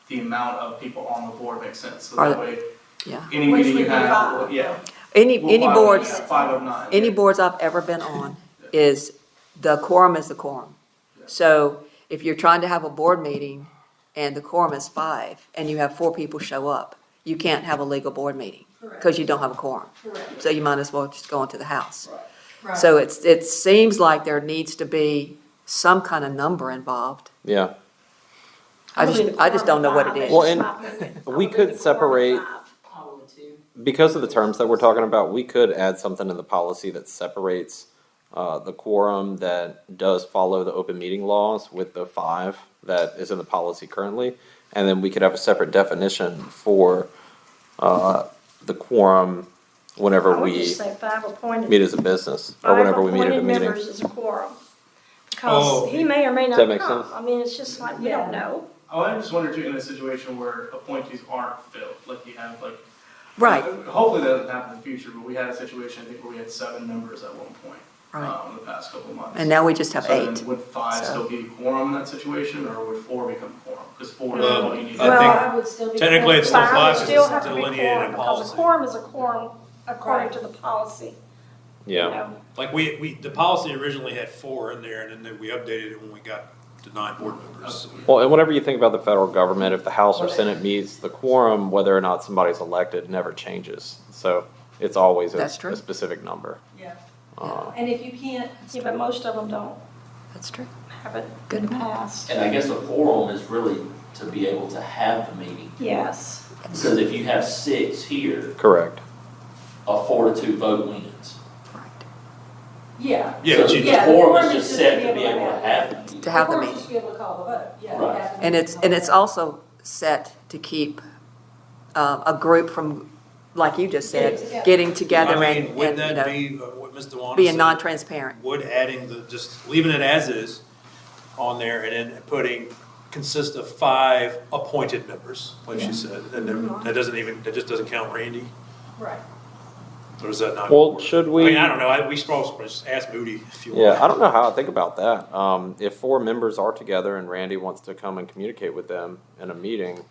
the amount of people on the board makes sense. So Are that the- way, Yeah. any Which meeting would you be have, 5. yeah. Any Well, five- boards, yeah, 5 of 9. any boards I've ever been on is the quorum is the quorum. So if you're trying to have a board meeting and the quorum is 5 and you have 4 people show up, you can't have a legal board meeting because you don't have a quorum. Correct. So you might as well just go into the house. Right. So it seems like there needs to be some kind of number involved. Yeah. I just don't know what it is. Well, and we could separate, because of the terms that we're talking about, we could add something in the policy that separates the quorum that does follow the open meeting laws with the 5 that is in the policy currently. And then we could have a separate definition for the quorum whenever I would we just say 5 appointed. meet as a business, or whenever we meet at a 5 appointed meeting. members is a quorum. Oh. Because he may or may Does not that make come. sense? I mean, it's just like, we don't know. Oh, I just wonder too, in a situation where appointees aren't filled, like you have like. Right, Hopefully that doesn't happen in the future, but we had a situation, I think, where we had 7 members at one point. Right. In the past couple of months. and now we just have So 8. then would 5 so. still be quorum in that situation, or would 4 become quorum? Because 4 is Well, what you need. I Well, think I would still be. technically it's still 5 5 would because still it's have to be delineated quorum, in because a policy. quorum is a quorum according to the policy. you Yeah. know. Like the policy originally had 4 in there, and then we updated it when we got to 9 board members. Well, and whenever you think about the federal government, if the House or Senate meets, the quorum, whether or not somebody's elected, never changes. So it's always That's true. a specific number. Yeah. Uh, And if you can't, Yeah, but most of them don't That's true. have it Good in the point. past. And I guess a quorum is really to be able to have the meeting. Yes. Because if you have 6 here, Correct. a 4-2 vote wins. yeah. Yeah, So but you the Yeah, quorum quorum is is just just set to to be be able to able to have the meeting. To have the Of course, meeting. just be able to call the vote, yeah. Right. you have to And make it's, the and it's call. also set to keep a group from, like you just said, Getting together. getting together I and, mean, would and, you that know, be what Ms. Dewana being said? non-transparent. Would adding just leaving it as is on there and then putting consist of 5 appointed members, like she said, and then that just doesn't count Randy? Right. Or is that not? Well, gonna work? should I we- mean, I don't know, we supposed to just ask Moody if you want. Yeah, I don't know how I think about that. If 4 members are together and Randy wants to come and communicate with them in a meeting,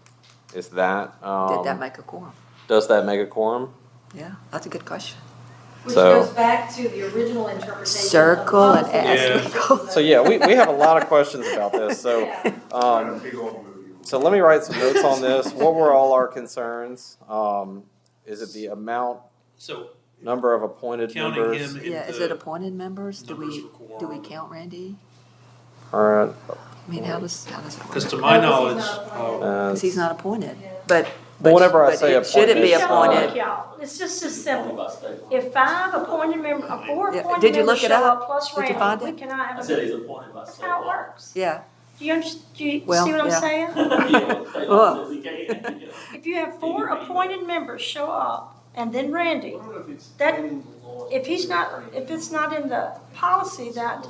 is that, Did that make a quorum? does that make a quorum? Yeah, that's a good question. Which So- goes back to the original interpretation. Circle of and the policy. ask Yeah. legal. So yeah, we have a lot of questions about this, so, Yeah. Big old movie. so let me write some notes on this. What were all our concerns? Is it the amount, So number of appointed counting members? him Yeah, is it appointed members? Do numbers we, for do we quorum. count Randy? Alright, I mean, how does it Because work? to my No, 'cause knowledge, he's not appointed. Because he's not appointed, Yeah. but. Well, whenever I say Should it be It's all appointed? like y'all. It's just as Only simple. by state law. If 5 appointed members, 4 Yeah, appointed did you members look it show up? up plus Did you find Randy, we it? cannot I have said a, he's appointed by that's state how it law. works. Yeah, Do you understand, do you see Well, what I'm yeah. saying? Yeah, state law says he can. If you have 4 appointed members show up, and then Randy, I don't know if it's That- in the law. if he's not, if it's not in the policy that,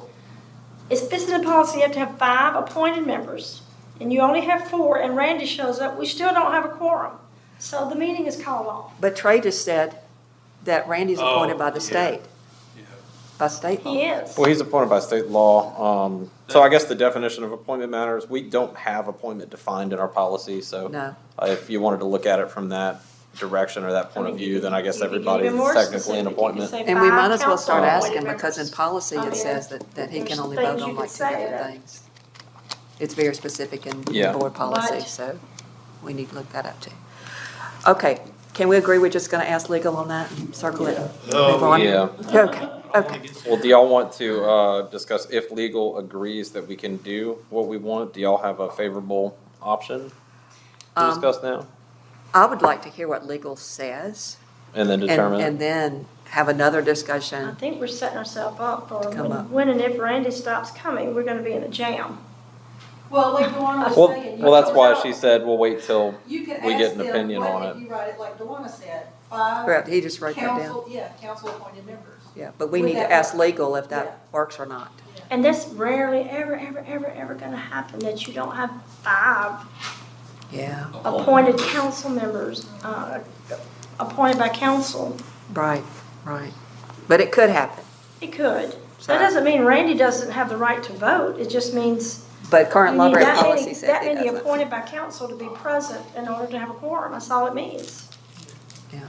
if it's in the policy, you have to have 5 appointed members, and you only have 4, and Randy shows up, we still don't have a quorum. So the meeting is called off. but Trey just said that Randy's Oh, appointed by the yeah. state, yeah. by state law. He is. well, he's appointed by state law. So I guess the definition of appointment matters. We don't have appointment defined in our policy, so No, if you wanted to look at it from that direction or that point of view, then I guess You could get everybody even is more technically an specific. You could appointment. say and we 5 might as well start council asking, appointed because in members. policy I it mean, says that he there's can only things vote you on could like 2 say different that- things. It's very specific in Yeah. board policy, But- so we need to look that up too. Okay, can we agree we're just gonna ask legal on that and circle it? Move on? Yeah. Okay, Okay. Well, do y'all want to discuss if legal agrees that we can do what we want? Do y'all have a favorable option to discuss now? I would like to hear what legal says. And then And determine? then have another I discussion. think we're setting ourselves up for Come up. when and if Randy stops coming, we're gonna be in a jam. Well, like Luana was Well, saying. well, that's why you she said we'll wait till You can we get ask an them, opinion what on if it. you write it like Luana said, 5 Right, he just wrote that down. council, council appointed members. Yeah, but we Would need that to ask work? legal if Yeah. that works or not. And this rarely, ever gonna happen, that you don't have 5 Yeah, appointed council members, appointed by council. right, right. But it could happen. It could. So- That doesn't mean Randy doesn't have the right to vote, it just means But current you law need rate that policy many, says that he many doesn't. appointed by council to be present in order to have a quorum, that's all it means. Yeah.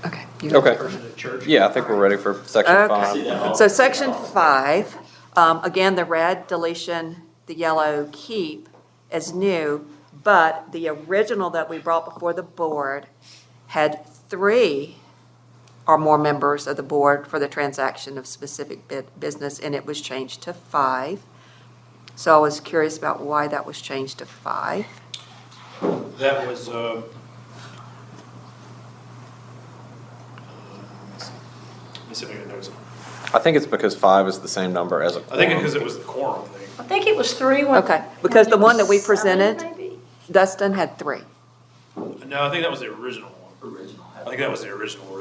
Okay. you got Okay. it first. Yeah, I think we're ready for section Okay. 5. So section 5, again, the red deletion, the yellow keep as new, but the original that we brought before the board had 3 or more members of the board for the transaction of specific business, and it was changed to 5. So I was curious about why that was changed to 5. That was, let me see if I can notice. I think it's because 5 is the same number as a I quorum. think because it was the quorum thing. I think it was 3 when. Okay, because the one that we when it was 7, presented- maybe? Dustin had 3. No, I think that was the original one. Original. I think that was the original.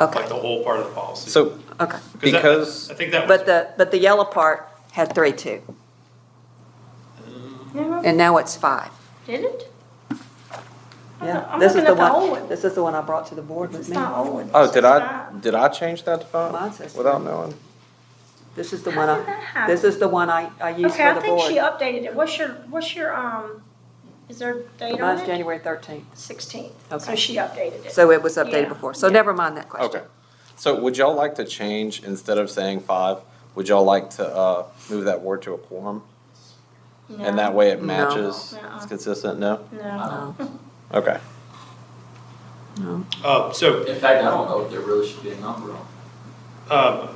Okay, Like the whole part of the policy. So, okay. because, I think that was. But the yellow part had 3 too, No, and now it's 5. did it? Yeah, I'm this is looking the at the old one, one. this is the one I brought to the board with It's me. not old. oh, It's did just I change that to 5? Mine says Without 3. knowing? This is the How one did that I, happen? this is the one I used Okay, I for the think she board. updated it. What's your, is there a date on Mine's it? January 13th, 16th. Okay. So she updated it. so it was updated Yeah, before, so yeah. never mind that question. Okay. So would y'all like to change, instead of saying 5, would y'all like to move that word to a quorum? And that way it No. matches, No. it's consistent, no? No. Okay. So, In fact, I don't know if there really should be a number on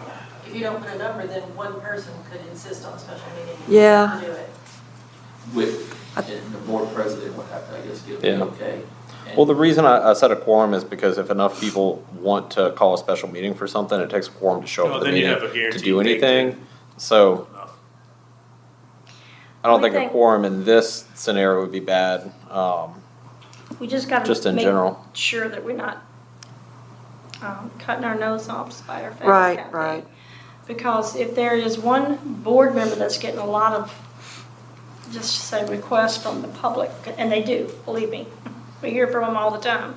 If you don't put a number, then one person could insist on a special meeting. Yeah. To do it. it. With, and the board president would have to, I guess, give the Yeah. okay. And- Well, the reason I said a quorum is because if enough people want to call a special meeting for something, it takes a quorum to show No, up at the then you'd meeting have a to guaranteed do date, anything. too. So I don't We think a think- quorum in this scenario would be bad. We just gotta Just in make general. sure that we're not cutting our nose off, spite our face. Right, kind of right. thing. Because if there is one board member that's getting a lot of, just to say, requests from the public, and they do, believe me, we hear from them all the time,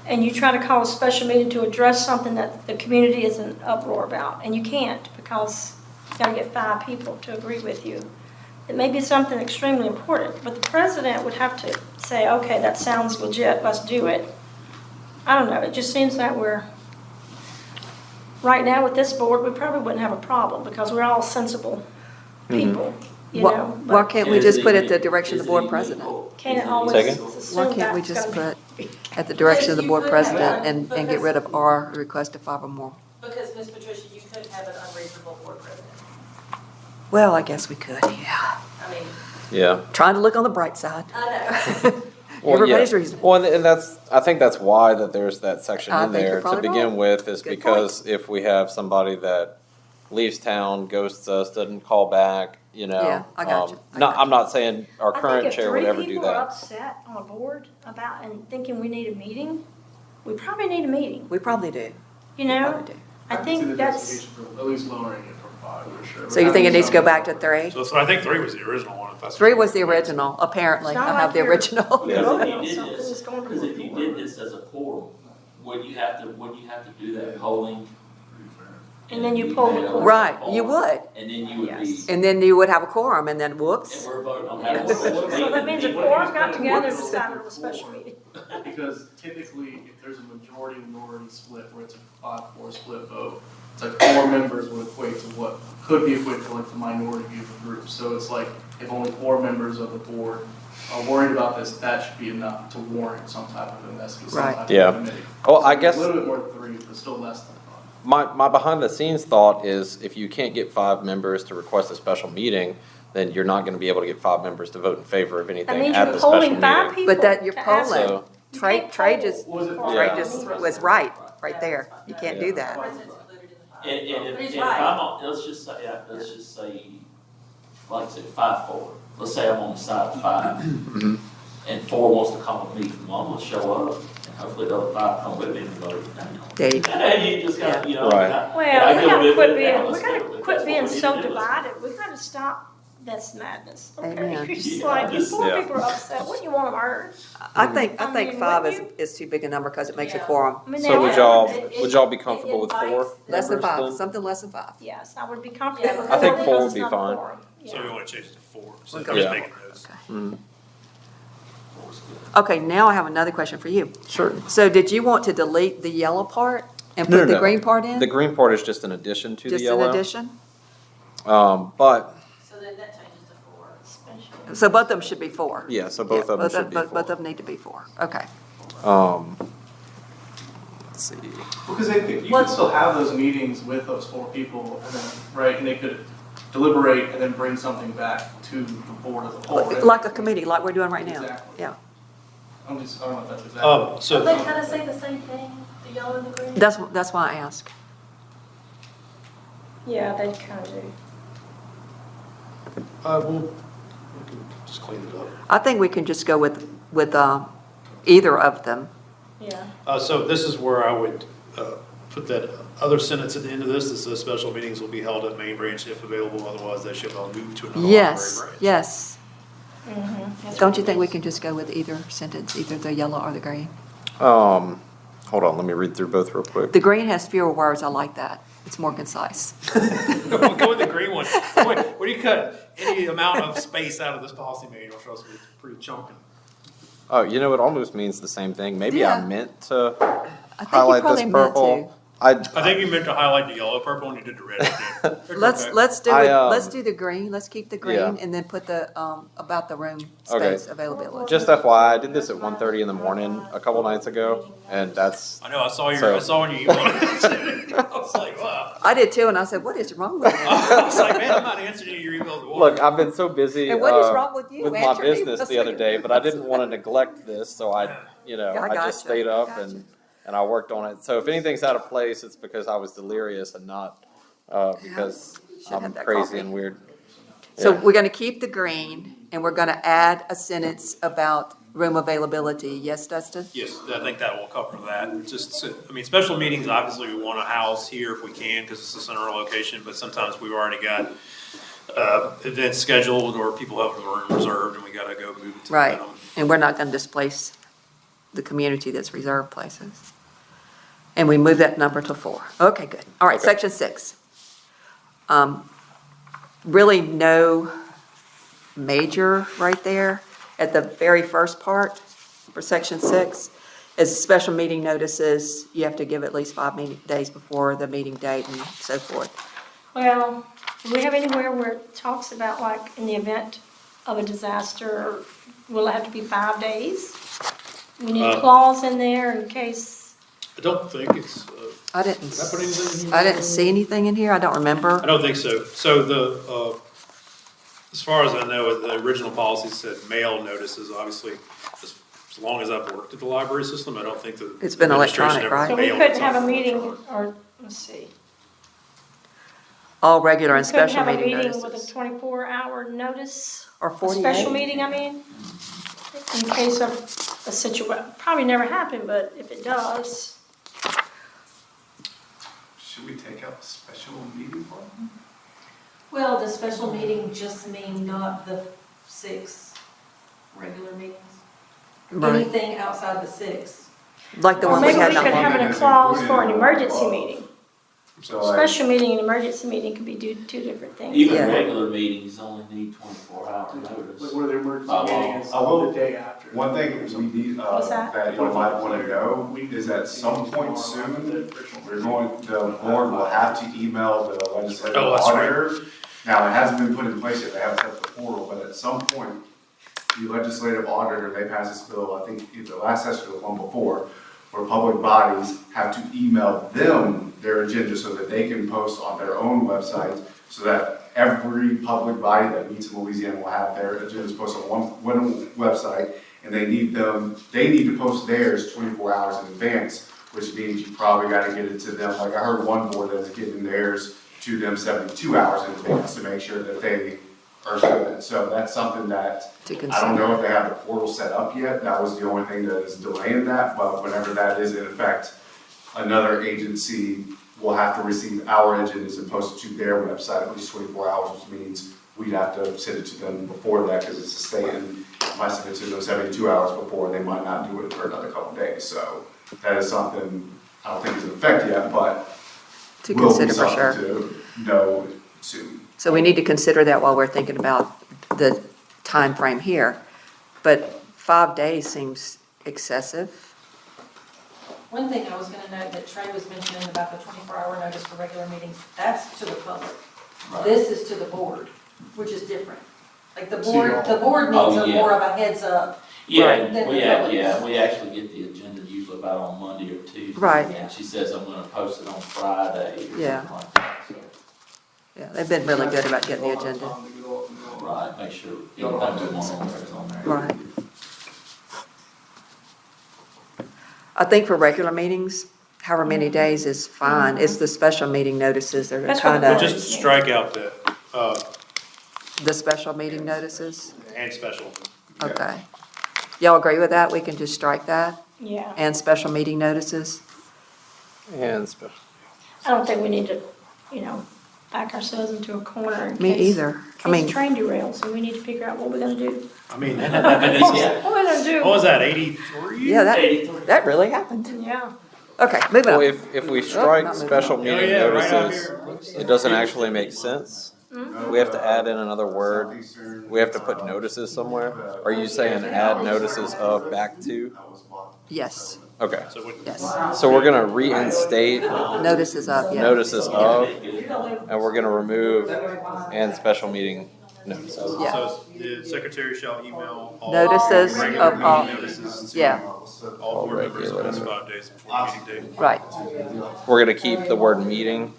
and you try to call a special meeting to address something that the community is in uproar about, and you can't because you gotta get 5 people to agree with you. It may be something extremely important, but the president would have to say, okay, that sounds legit, let's do it. I don't know, it just seems that right now with this board, we probably wouldn't have a problem because we're all sensible people, you Why, know? why but can't we Is just it put it even- the direction of is the it board even president? legal? Can't it Is always Second? Why assume can't we that's just gonna put be? at the direction of the You board could president have, and get rid of our request of 5 or more? Because, Ms. Patricia, you could have an unreasonable board president. Well, I guess we could, yeah. I mean, Yeah. Trying to look on the bright side. I know. Well, Everybody's yeah. reasonable. Well, and that's, I think that's why that there's that section I in think you're there to probably begin right. with, is Good because if we have somebody that leaves town, ghosts us, doesn't call back, you know. Yeah, I got you. I Not, got I'm not saying our current chair would ever I think do if 3 people are that. upset on a board about, and thinking we need a meeting, we probably need a meeting, We probably do. you know? Probably do. I can see the think that's, justification for at least lowering it from 5 for sure. So you think it needs to go back to 3? so that's what I think 3 was the original one. If that's 3 was the original, apparently. It's not I have like the you're- original. Because Vote if on you did something this, that's going to because if the you floor. did this as a quorum, would you have to do that polling? and then you pull the cord. Right, you would. And then you would be, Yes. And then you would have a quorum, and then and whoops. we're voting on having a special meeting. So that means a quorum got together and decided on a special meeting. Because typically, if there's a majority-minority split where it's a 5-4 split vote, it's like 4 members would equate to what could be equated to like the minority view of the group. So it's like if only 4 members of the board are worried about this, that should be enough to warrant some type of investigation, some Right. type Yeah. of committee. Well, I So guess- A little bit more than 3, but still less than 5. My behind the scenes thought is if you can't get 5 members to request a special meeting, then you're not gonna be able to get 5 members to vote in favor of That anything means at you're the special polling 5 meeting. people. But that you're to ask polling. So, You Trey, can't Trey poll. just, Was it? Trey Yeah. just was right there. You can't do that. President's included in the five. And But if, he's and if right. I'm on, let's just say, like I said, 5-4. Let's say I'm on the side of 5. Mm-hmm. And 4 wants to come with me, well, I'm gonna show up, and hopefully the other 5 come with me and vote. There you go. You just gotta, you know. Right. I Well, get we a gotta bit quit of it being, now, we let's do gotta it. That's quit what being we need so to do. divided. We gotta stop this madness, okay? Amen. You're just Yeah, like, you just- poor yeah. people are upset. What do you want them heard? I think I mean, 5 wouldn't is too big a number because it makes a Yeah. quorum. I mean, So they would are. y'all be comfortable with 4 Less than members 5, then? something less than 5. Yes, I would be comfortable. with I think that 4 because would it's be not a fine. quorum. So Yeah. we wanna change it to 4, so Okay. I'm just Yeah. making notes. Mm, Okay, now I have another question for you. Sure. So did you want to delete the yellow part and No, put the no. green part in? The green part is just an addition to the Just an yellow. addition? But, So then that changes to 4. Special. So both of them should be 4. yeah, so both of them should be Both 4. of them need to be 4, okay. Let's see. Because you could still have those meetings with those 4 people, and then, right, and they could deliberate and then bring something back to the board as a whole. right? Like a committee, like we're doing right now. Exactly. Yeah, I don't know if that's exactly. Don't So, they kind of say the same thing, the yellow and the green? that's why I asked. Yeah, they kind of do. we can just clean it up. I think we can just go with either of them. Yeah. So this is where I would put that other sentence at the end of this, that says special meetings will be held at main branch if available, otherwise they shall move to another Yes, library branch. yes. That's Don't what you it think we is. can just go with either sentence, either the yellow or the green? Hold on, let me read through both real quick. The green has fewer words, I like that. It's more concise. Go with the green one. What do you cut? Any amount of space out of this policy manual, trust me, it's pretty chunking. Oh, you know, it almost means the same thing. Maybe I Yeah. meant to I think you highlight this probably meant purple. to. I think you meant to highlight the yellow, purple, and you did the red. Okay. Let's do I, it, let's do the green, let's keep the green, Yeah. and then put the, about the room Okay. space availability. Just FYI, I did this at 1:30 in the morning a couple nights ago, and that's, I know, I saw So- I saw in your email. I was like, wow. I did too, and I said, what is wrong with you? I was like, man, I'm not answering your emails at work. look, I've been so busy And what is wrong with you? with my Answer me. business the other day, but I didn't want to neglect this, so I Yeah, I I just gotcha. stayed up Gotcha. and I worked on it. So if anything's out of place, it's because I was delirious and not because Should have I'm that crazy coffee. and weird. So Yeah. we're gonna keep the green, and we're gonna add a sentence about room availability. Yes, Dustin? Yes, I think that will cover that. Just, I mean, special meetings, obviously, we want to house here if we can, because it's a center location, but sometimes we've already got events scheduled, or people have the room reserved, and we gotta go move it to Right, them. and we're not gonna displace the community that's reserved places. And we move that number to 4. Okay, good. All right, Okay. section 6. Really no major right there. At the very first part for section 6 is special meeting notices. You have to give at least 5 days before the meeting date and so forth. Well, do we have anywhere where it talks about like in the event of a disaster, will it have to be 5 days? We need a clause in there in case, I don't think it's, I didn't, Did I put anything in here? I didn't see anything in here. I don't remember. I don't think so. So the, as far as I know, the original policy said mail notices, obviously, as long as I've worked at the library system, I don't think the It's been administration electronic, ever right? so we mailed couldn't have a something. meeting, or, let's see. All regular and We couldn't special have a meeting meeting with notices. a 24-hour notice. Or A 48. special meeting, I mean, in case of a situation, probably never happened, but if it does, Should we take out the special meeting part? Well, does special meeting just mean not the 6 regular meetings? Right, Anything outside the 6? like the or one we maybe had we not could long have ago. it in clause for an emergency meeting. So like, Special meeting and emergency meeting could be two different things. Even Yeah. regular meetings only need 24-hour Like notice. where the emergency By law. meeting is I will- the day after. one thing we need, What's that? that you might wanna know is at some point soon, we're going, the board will have to email the legislative Oh, that's right. auditor. Now, it hasn't been put in place yet, they haven't set up the portal, but at some point, the legislative auditor, they passed this bill, I think either last session or the one before, where public bodies have to email them their agenda so that they can post on their own website, so that every public body that meets in Louisiana will have their agendas posted on one website, and they need to post theirs 24 hours in advance, which means you probably gotta get it to them. Like I heard one board that's getting theirs to them 72 hours in advance to make sure that they are good. So that's something that, To I consider. don't know if they have the portal set up yet. That was the only thing that is delaying that, but whenever that is in effect, another agency will have to receive our agendas and post it to their website at least 24 hours, which means we'd have to send it to them before that, because it's a state, and might send it to them 72 hours before, and they might not do it for another couple of days. So that is something, I don't think is in effect yet, but To will be consider for something sure. to know soon. So we need to consider that while we're thinking about the time frame here. But 5 days seems excessive. One thing I was gonna note that Trey was mentioning about the 24-hour notice for regular meetings, that's to the public. Right. This is to the board, which is different. Like the To board, y'all. the board needs Oh, a yeah. more of a heads up. Yeah, Right. we actually get the agenda usually about on Monday or Tuesday. Right. And she says I'm gonna post it on Friday or Yeah. something like that, so. Yeah, they've been really good about getting the agenda. Right, make sure anything we want on there is on there. Right. I think for regular meetings, however many days is fine. It's the special meeting notices that are That's what kind the of, board- Just strike out the special meeting notices? and special. Okay. Y'all agree with that? We can just strike that? Yeah, And special meeting notices? And special. I don't think we need to, back ourselves into a corner in Me case. either. I In mean, case the train derails, so we need to figure out what we're gonna do. I mean, Yeah. What we're gonna do? what was that, 83? yeah, that really happened. Yeah. Okay, moving Well, on. if we not strike moving special on. meeting yeah, right out notices, it doesn't actually make sense. We have to add in another word. We have to put notices somewhere. Are you saying add notices of back to? Yes, Okay, So what- yes. so we're gonna reinstate Notices of, yeah. notices of, and we're gonna remove and special meeting notices. Yeah. So the secretary shall email all. Notices regular of all- meeting notices to Yeah, all board members regular. at least 5 days before the meeting date. right. We're gonna keep the word meeting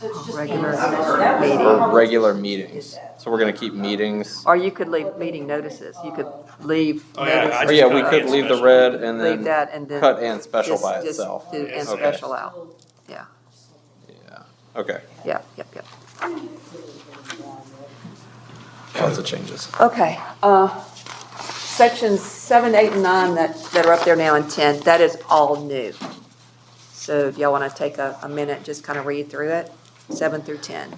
So it's just. Regular That was meeting. or probably- regular meetings. So we're gonna keep meetings. Or you could leave meeting notices. You could leave Oh, yeah, I notices. Or yeah, we cut could and leave the special. red and Leave then that and then. cut and special just- by just itself. do And Okay. special out. Yeah, Yeah, okay, yeah, yep, yep. lots of changes. Okay, sections 7, 8, and 9 that are up there now, and 10, that is all new. So do y'all want to take a minute, just kind of read through it, 7 through 10?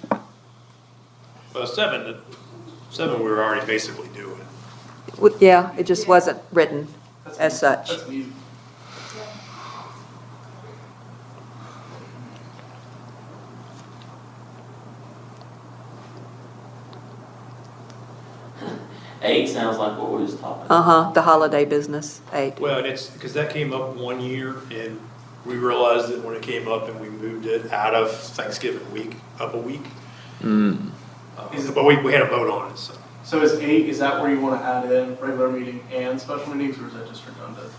Well, seven we were already basically doing. Yeah, it just wasn't written as such. That's me. 8 sounds like what we was talking about. Uh-huh, the holiday business, 8. Well, and it's, because that came up one year, and we realized it when it came up, and we moved it out of Thanksgiving week, up a week. But we had a vote on it, so. So is 8, is that where you want to add in regular meeting and special meetings, or is that just redundant?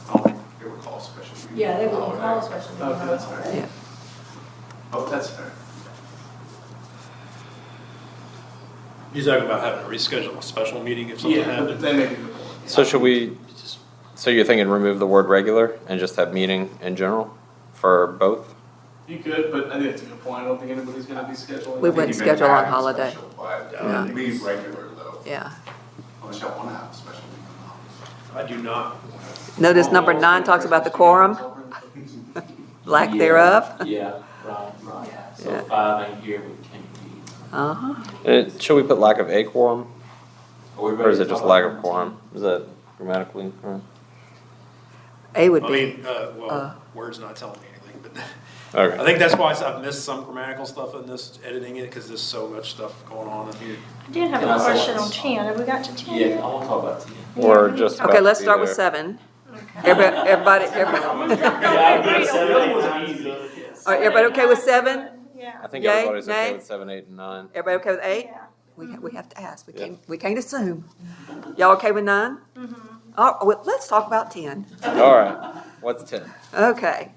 I don't think they would call special meeting. Yeah, they wouldn't call a special meeting. Okay, that's fair. Yeah. Oh, that's fair. You're talking about having to reschedule a special meeting if something Yeah, but happened? they make a good point. So should we, so you're thinking remove the word regular and just have meeting in general for both? You could, but I think that's a good point. I don't think anybody's gonna be scheduling. We that. wouldn't You may schedule on have a holiday. special, But Yeah. leave regular though, Yeah. unless y'all want to have a special meeting. I do not. Notice number 9 talks about the quorum, lack thereof. Yeah, right. So Yeah. 5 ain't here, we can't be. Uh-huh. Should we put lack of a quorum, Are we or ready is to it just talk lack about of quorum? Is that grammatically correct? A would I be, mean, well, uh, word's not telling me anything, but Okay. I think that's why I've missed some grammatical stuff in this, editing it, because there's so much stuff going on in here. I did have Can a I say question what? on 10. Have we got to 10 Yeah, yet? I want to talk about 10. Or just about okay, to let's be start with there. 7. Everybody, Yeah, I agree, 7 ain't easy. all right, everybody okay with 7? Yeah. I think Yay, everybody's okay nay? with 7, 8, and 9. Everybody okay with 8? Yeah. We have to ask, Yeah. we can't assume. Y'all okay with 9? Oh, well, let's talk about 10. All right, what's 10? Okay,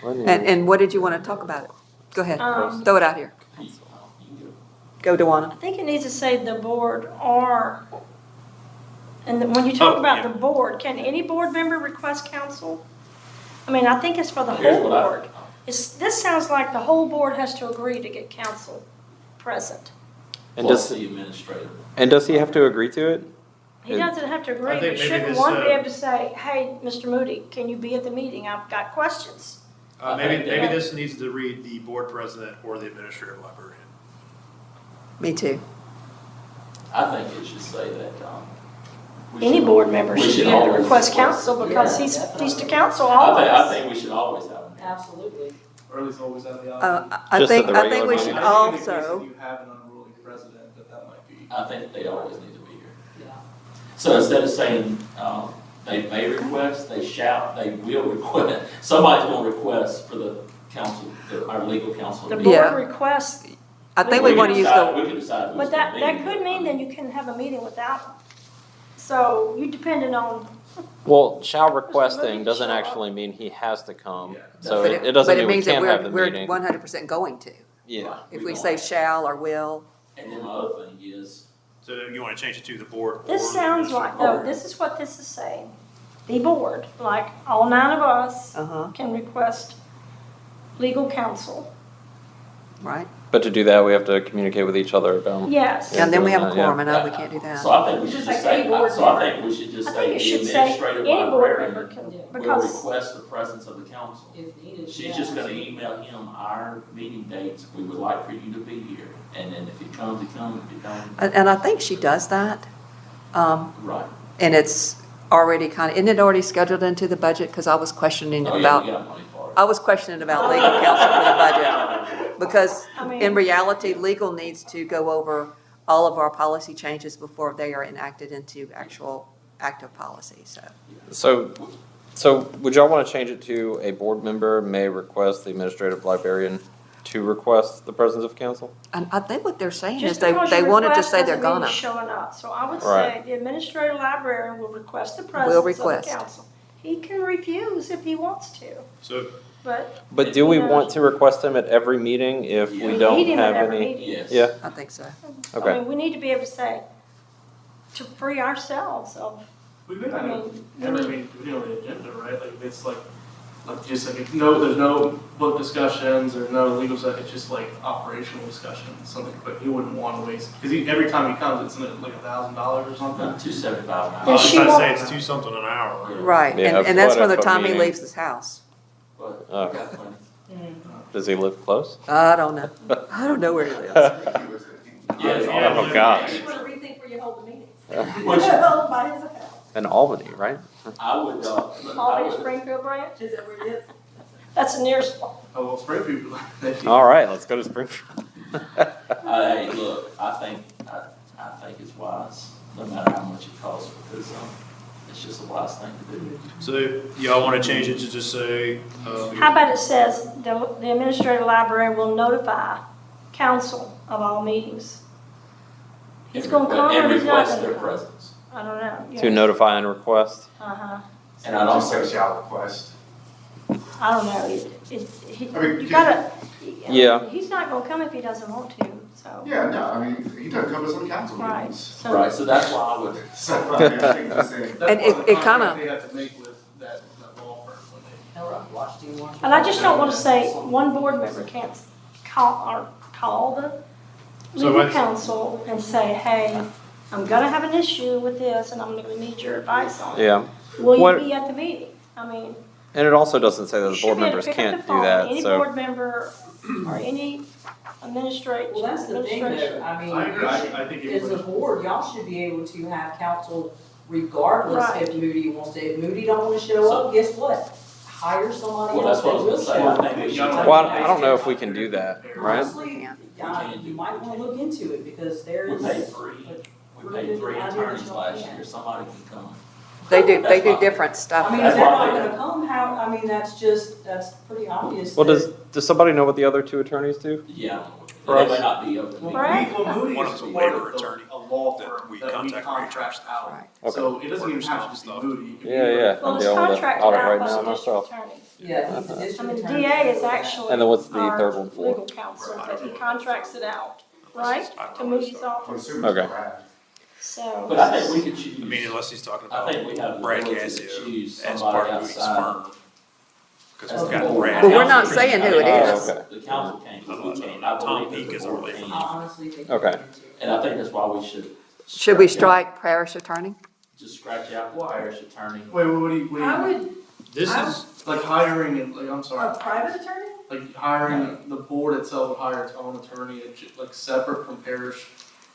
and what did you want to talk about it? Go ahead, throw it out here. You can go. Go, Dewana. I think it needs to say the board or, and then when you talk Oh, about yeah. the board, can any board member request counsel? I mean, I think it's for the Here's whole what I- board. This sounds like the whole board has to agree to get counsel present. And Plus does, the administrator. and does he have to agree to it? He doesn't have to agree, I think but maybe shouldn't this, one be able to say, hey, Mr. Moody, can you be at the meeting? I've got questions. Maybe Yeah. this needs to read the board president or the administrative librarian. Me too. I think it should say that, we Any should- board member we should should be able to always request counsel because Yeah, he's definitely. to counsel I always. think we should always have them. Absolutely. Or at least always have the option. I Just at think, the I think regular we meeting. should I think in the case also, that you have an unruly president, that might be. I think they always need to be here. Yeah. So instead of saying, they may request, they shall, they will request, somebody's gonna request for the council, our legal counsel. The to be here. Yeah. board requests, I think we want to use the, We can decide who's but that gonna be could here. mean then you can have a meeting without them. So you depending on, Well, shall requesting Moody doesn't show up. actually mean he has to come. Yeah. So but it doesn't but it mean we means that can't have the we're meeting. 100% going to. Yeah. If We we don't say have- shall or will, And then my other thing is, So you want to change it to the board? or this the sounds like, administrative no, this is what this is saying. The board, like all 9 of us uh-huh, can request legal counsel. right? But to do that, we have to communicate with each other about. Yes. And then we have a Yeah. quorum, and no, we can't do that. so I think we should Just just like say, any board so I member. think we should just I say think it the should say administrative any board member librarian can, will because, request the presence of the council. If needed. She's yeah. just gonna email him our meeting dates, we would like for you to be here, and then if he comes, he comes, if he don't, And I think she does that. right. And it's already kind of, isn't it already scheduled into the budget? Because I was questioning Oh, yeah, about, we got money for it. I was questioning about legal counsel for the budget. Because I mean- in reality, legal needs to go over all of our policy changes before they are enacted into actual active policy, so. So would y'all want to change it to a board member may request the administrative librarian to request the presence of counsel? And I think what they're saying is just they because you wanted to request say they're doesn't mean gonna. he's showing up. So I would say Right. the administrative librarian will request the Will presence of the request. council. He can refuse if he wants to, So but. But do we you know, want to request him at every meeting if Yeah. we We don't need him at have every any? meeting. Yes. Yeah, I think so. I okay. mean, we need to be able to say, to free ourselves of, We could I have mean, we every need- meeting, depending on the agenda, right? Like, it's like just like, no, there's no book discussions, there's no legal stuff, it's just like operational discussions, something, but he wouldn't want to waste, because every time he comes, it's like $1,000 or something. $275 an I hour. was she trying to say won't- it's 2 something an hour. Right, Yeah, and that's what from the if a time he meeting- leaves his house. But Oh. we got plenty. Does he live close? I don't know. I don't know where he lives. Yes, Oh, gosh. You want to rethink where you hold the meetings. Which, Hold by his house. In Albany, right? I would, I Albany would, Springfield branch, Is that where it is? that's the nearest one. Oh, well, spray people. All right, let's go to Springfield. hey, look, I think it's wise, no matter how much it costs, because, it's just a wise thing to do. So y'all want to change it to just say, How about it says, the administrative librarian will notify council of all meetings? He's gonna come And or he's not request their gonna come? presence. I don't know. To notify and request? Uh-huh, And I'd also, Just say shall request. I don't know, I mean, you gotta, Yeah. he's not gonna come if he doesn't want to, so. Yeah, no, I mean, he doesn't come to some council Right, meetings. so. right, so that's why I would, So, I mean, I think the same. And it kinda- They have to make with that law firm when they. Hell, I've watched you watch. And I just don't wanna say one board member can't call the So legal what's- counsel and say, hey, I'm gonna have an issue with this and I'm gonna need your advice on it. Yeah. Will What- you be at the meeting? I mean, And it also doesn't say that you the should board be able to members pick up the can't do phone. that, Any so. board member or any administration. Well, that's the thing though, I mean, I agree, I think it as a would. board, y'all should be able to have counsel regardless Right. if Moody wants to. If Moody don't wanna show up, guess what? Hire somebody well, else that's that what I was will gonna say, show I up. think we should. Well, Well, I don't know if we can do that, right? Honestly, you might wanna look into it because there We is. paid three attorneys last year, somebody can come. They do That's fine. different stuff. I mean, if That's they're why I not think- gonna come, how, I mean, that's pretty obvious. Well, that- does somebody know what the other two attorneys do? Yeah, For they us? may not be open. Well, Right. Moody's One of them's a is labor part of attorney a law that firm we that we contact for HR contract stuff. out. Right. Okay. So it doesn't even Workers' have comp to be stuff. Moody. It could be Yeah, yeah. Well, I'm it's dealing with an contracted audit out right by now the district myself. attorney. Yeah, he's the I district mean, the attorney. DA is actually. And then what's the our third one for? Legal counsel, Right. but he contracts it out, right, I don't to know Moody's this stuff. I'm office, assuming it's Okay. Brad. so. But I think we could choose. I mean, unless he's talking I about think we have the Brad ability to Cassio choose as somebody part of Moody's outside. firm. Because we've As got the board. Brad. Well, we're not saying who it is. Oh, okay. The council can't, we can't, I Tom believe Peak is the our board labor. I can. honestly think. Okay. you can too. And I think that's why we should. Should we out- strike parish attorney? Just scratch out the parish attorney. Wait, what do you, I would, This I- is, like hiring and, like, I'm a sorry, private attorney? like hiring, the board itself would hire its own attorney, like separate from parish.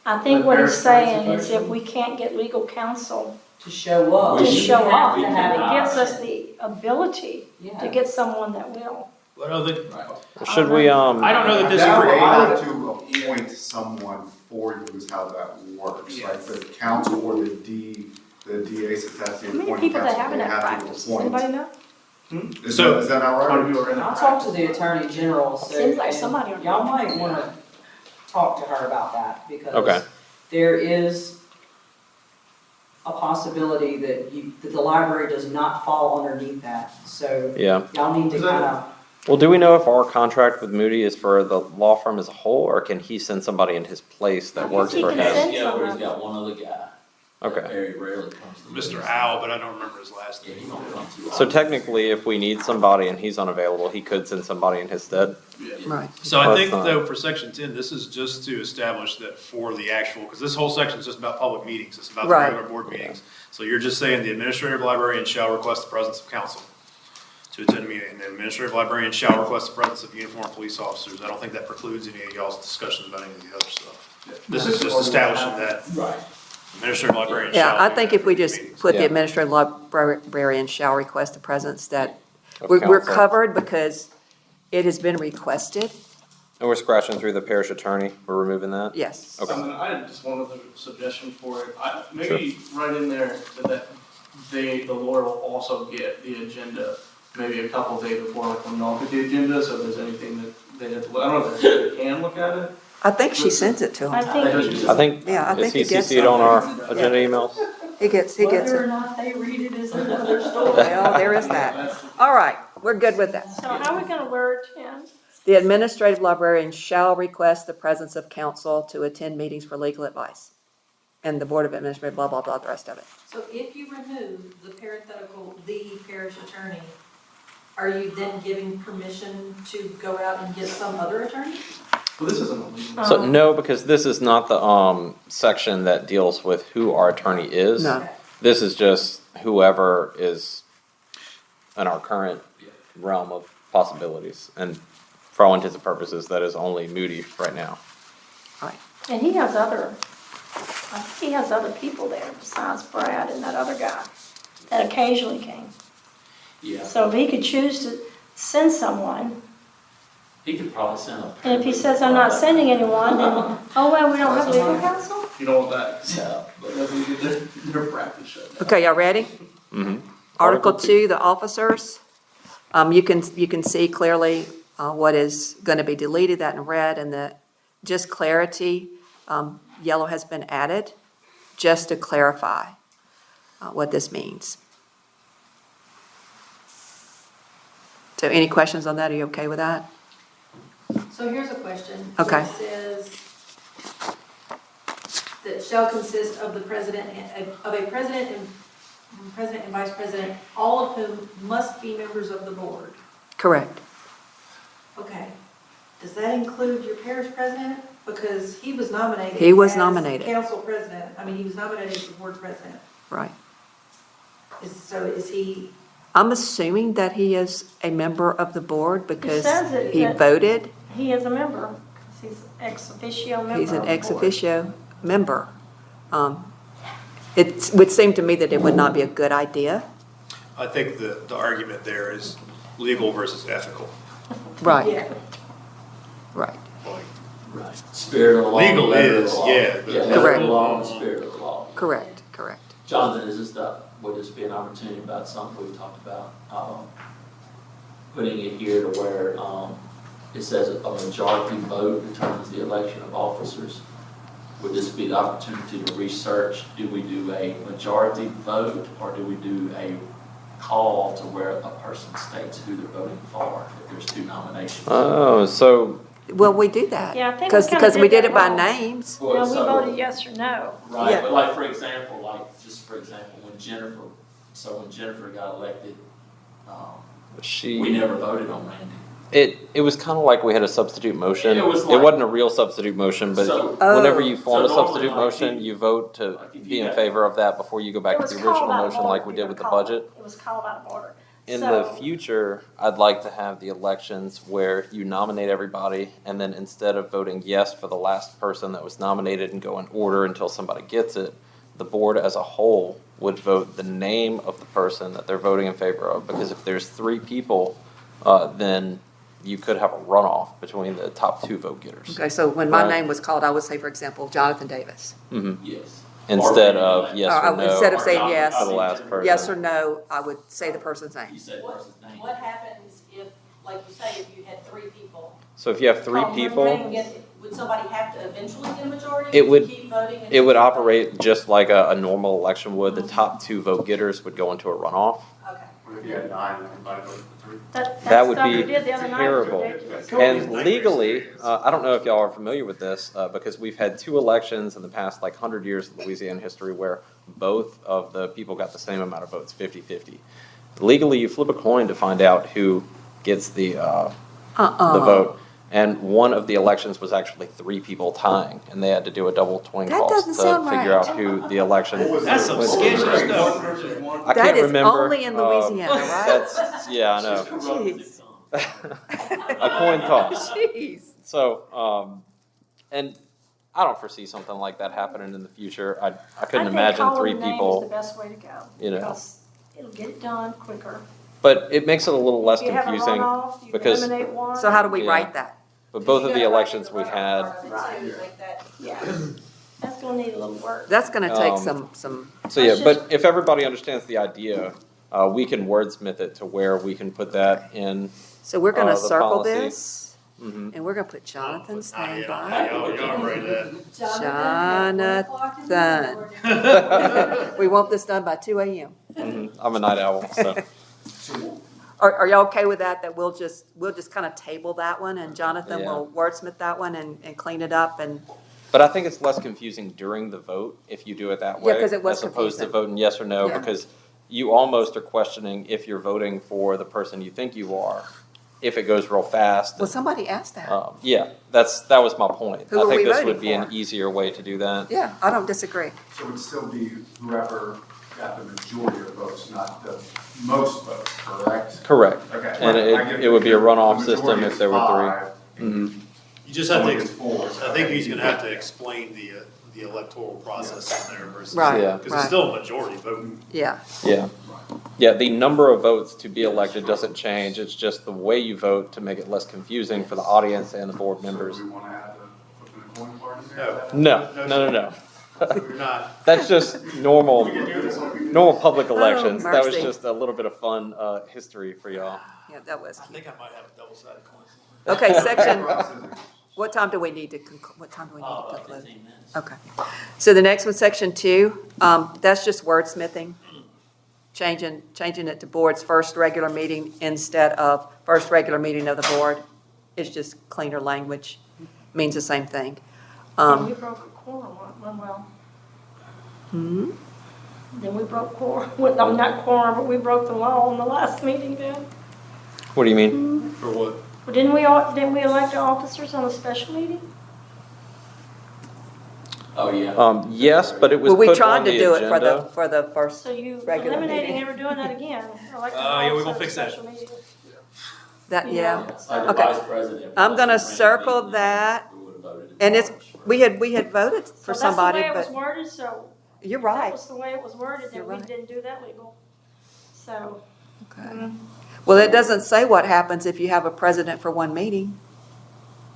I think The what he's parish saying council is if we can't get legal counsel To show up. We to should show You up, have to have it an gives us option. the ability Yeah. to get someone that will. I don't think, Should we, I don't know that this is Now for we're all. able to appoint someone for you is how that works, like the council or the DA says that's the How many appointing people they council, have in they that have to practice, appoint. anybody know? Is So- that, is that not How right? many people are in that I'll talk to practice? the attorney general, so. Seems like and somebody on- Y'all might wanna talk to her about that, Okay. because there is a possibility that the library does not fall underneath that, so yeah. y'all need to Is that- kinda, Well, do we know if our contract with Moody is for the law firm as a whole, or can he send somebody in his place that works He for can him? send- Yeah, where he's got one other guy. that Okay. Very rarely comes to. Mr. meetings. Al, but I don't remember his last Yeah, he name. don't come too So often. technically, if we need somebody and he's unavailable, he could send somebody in his stead? Right. So I That's think fine. though, for section 10, this is just to establish that for the actual, because this whole section is just about public meetings, it's about the Right. regular board meetings. So you're just saying the administrative librarian shall request the presence of counsel to attend a meeting. And the administrative librarian shall request the presence of uniformed police officers. I don't think that precludes any of y'all's discussions about any of the other stuff. This is just establishing that Right. administrative librarian shall. Yeah, I do think that if we for just meetings. put the Yeah. administrative librarian shall request the presence, that Of we're counsel. covered because it has been requested, And we're scratching through the parish attorney, we're removing that? yes. Okay. I had just one other suggestion for it. Maybe write in there that the lawyer will also get the agenda maybe a couple days before, like when y'all get the agenda, so if there's anything that they have to, I don't know if they can look at it. I think she sends it to I him. think, I think, Yeah, I is think he he gets CC'd on our something. agenda emails? He gets whether or it. not they read it is another story. Well, there is that. All right, we're good with that. so how are we gonna word 10? The administrative librarian shall request the presence of counsel to attend meetings for legal advice. And the Board of Administrative, blah, blah, blah, the rest of it. So if you remove the parenthetical, the parish attorney, are you then giving permission to go out and get some other attorney? Well, this isn't illegal. So, no, because this is not the, section that deals with who our attorney is. No. Okay. This is just whoever is in our current realm of possibilities. And for all intents and purposes, that is only Moody right now. And he has other, I think he has other people there besides Brad and that other guy that occasionally came. Yeah, So if he could choose to send someone, he could probably send a. and if he says, I'm not sending anyone, then, oh, well, we don't have legal counsel? You know what that, Yeah, but that doesn't get their practice shut down. Okay, y'all ready? Mm-hmm. Article 2, the officers. You can see clearly what is going to be deleted, that in red, and the, just clarity, yellow has been added, just to clarify what this means. So any questions on that? Are you okay with that? So here's a question. Okay. It says that shall consist of the president, of a president and vice president, all of whom must be members of the board. Correct. Okay. Does that include your parish president? Because he was nominated. He was as nominated. Council president. I mean, he was nominated as the board president. Right. So is he, I'm assuming that he is a member of the board because says it, he but- voted. He is a member, 'cause he's ex officio member. He's of an the ex board. officio member. It would seem to me that it would not be a good idea. I think the argument there is legal versus ethical. Right, yeah. right. Like, right, spirit of the law. Legal letter of is, the law. yeah, but- Yeah, letter of Correct. the law and spirit of the law. Correct, correct. Jonathan, is this stuff would this be an opportunity about something we've talked about? Putting it here to where, it says a majority vote determines the election of officers. Would this be the opportunity to research, do we do a majority vote or do we do a call to where a person states who they're voting for if there's two nominations? Oh, so, Well, we do that. Yeah, I think we kinda Because we did did that it by wrong. names. No, we voted yes or no. Right, Yeah. but like, for example, when Jennifer got elected, we she, never voted on Randy. it was kind of like we had a substitute motion. It was It like- wasn't a real substitute motion, but So- whenever Oh. you form a So normally, substitute like, motion, you vote to like, if you be in got- favor of that before you go back It to was the called original out of motion like order. we You did were with the called- budget. It was called out of order. In So- the future, I'd like to have the elections where you nominate everybody, and then instead of voting yes for the last person that was nominated and go in order until somebody gets it, the board as a whole would vote the name of the person that they're voting in favor of. Because if there's 3 people, then you could have a runoff between the top 2 vote getters. Okay, so when my Right. name was called, I would say, for example, Jonathan Davis. Yes. Instead Or of Randy yes Or or no. instead of saying yes. For the last person. Yes or no, I would say the person's You name. said person's name. What happens if, like you say, if you had 3 people? So if you have 3 Call them people, Would somebody have to eventually get a majority? It would- Keep voting? it would operate just like a normal election would. The top 2 vote getters would go into a runoff. Okay. What if you had 9 and everybody voted for 3? That would stuff be we did the other night was terrible. ridiculous. And legally, I don't know if y'all are familiar with this, because we've had 2 elections in the past, like 100 years of Louisiana history, where both of the people got the same amount of votes, 50-50. Legally, you flip a coin to find out who gets the vote. And one of the elections was actually 3 people tying, and they had to do a double coin That toss doesn't to sound figure right. out who the election. That's some was. sketchy stuff. I That can't is remember. only in Louisiana, right? That's, yeah, I know. Jeez. A coin toss. Jeez. So, and I don't foresee something like that happening in the future. I couldn't think imagine calling 3 names is people, the best way to go. you know. Because it'll get it done quicker. but it makes it a little less If you have a confusing. runoff, you because- eliminate one. So how do we Yeah. write that? But both of You the gotta write elections the we runoff had, part of it too, make that- Yeah, that's gonna need a little work. That's gonna take Um, some, so yeah, Let's but if everybody understands the idea, we can wordsmith it to where we can put that in. so we're gonna the circle policy. this, Mhm. and we're gonna put Jonathan's name by Y'all ready that? Jonathan. We want this done by 2 AM. Mhm. I'm a night owl, so. Are y'all okay with that, that we'll just kind of table that one, and Jonathan Yeah. will wordsmith that one and clean it up, and, But I think it's less confusing during the vote if you do it that way. Yeah, 'cause it was as opposed to confusing. voting yes or no, Yeah. because you almost are questioning if you're voting for the person you think you are, if it goes real fast. well, somebody asked that. Yeah, that was my point. Who I are think we this voting would be an for? easier way to do that. Yeah, I don't disagree. So it would still be whoever got the majority of votes, not the most votes, correct? Correct. Okay. And I get it would be a the runoff majority system is if there were 5, 3. and Mhm. You just have someone to, gets 4. I think he's gonna have to explain the electoral process in there versus. Right, Yeah. Because right. it's still a majority vote. Yeah, Yeah. Yeah, the number of votes to be elected doesn't change. It's just the way you vote to make it less confusing for the audience and the board members. So do we want to add the flipping a coin part in there? No. We're not. That's just normal public elections. That was mercy. just a little bit of fun history for y'all. yeah, that was I cute. think I might have a double-sided coin. Okay, section, what time do we need to conclude? 15 minutes. Okay. So the next one, section 2, that's just wordsmithing, changing it to board's first regular meeting instead of first regular meeting of the board. It's just cleaner language, means the same thing. And we broke a quorum, well, then we broke quorum, well, I'm not quorum, but we broke the law in the last meeting then. What do you mean? For what? Well, didn't we elect the officers on a special meeting? Oh, yeah. Yes, but it was Well, we put tried on to the do it agenda. for the first So you regular eliminating meeting. ever doing that again? electing Yeah, we're gonna officers fix at that. special meetings. That, yeah. It's like the Okay. vice president. I'm gonna Randy circle Beaton, that, we would've voted in And it's, March for- we had voted for So somebody, that's the way it was but worded, so you're that right. was the way it was worded, You're then we right. didn't do that legal. So, Okay. Well, it doesn't say what happens if you have a president for one meeting.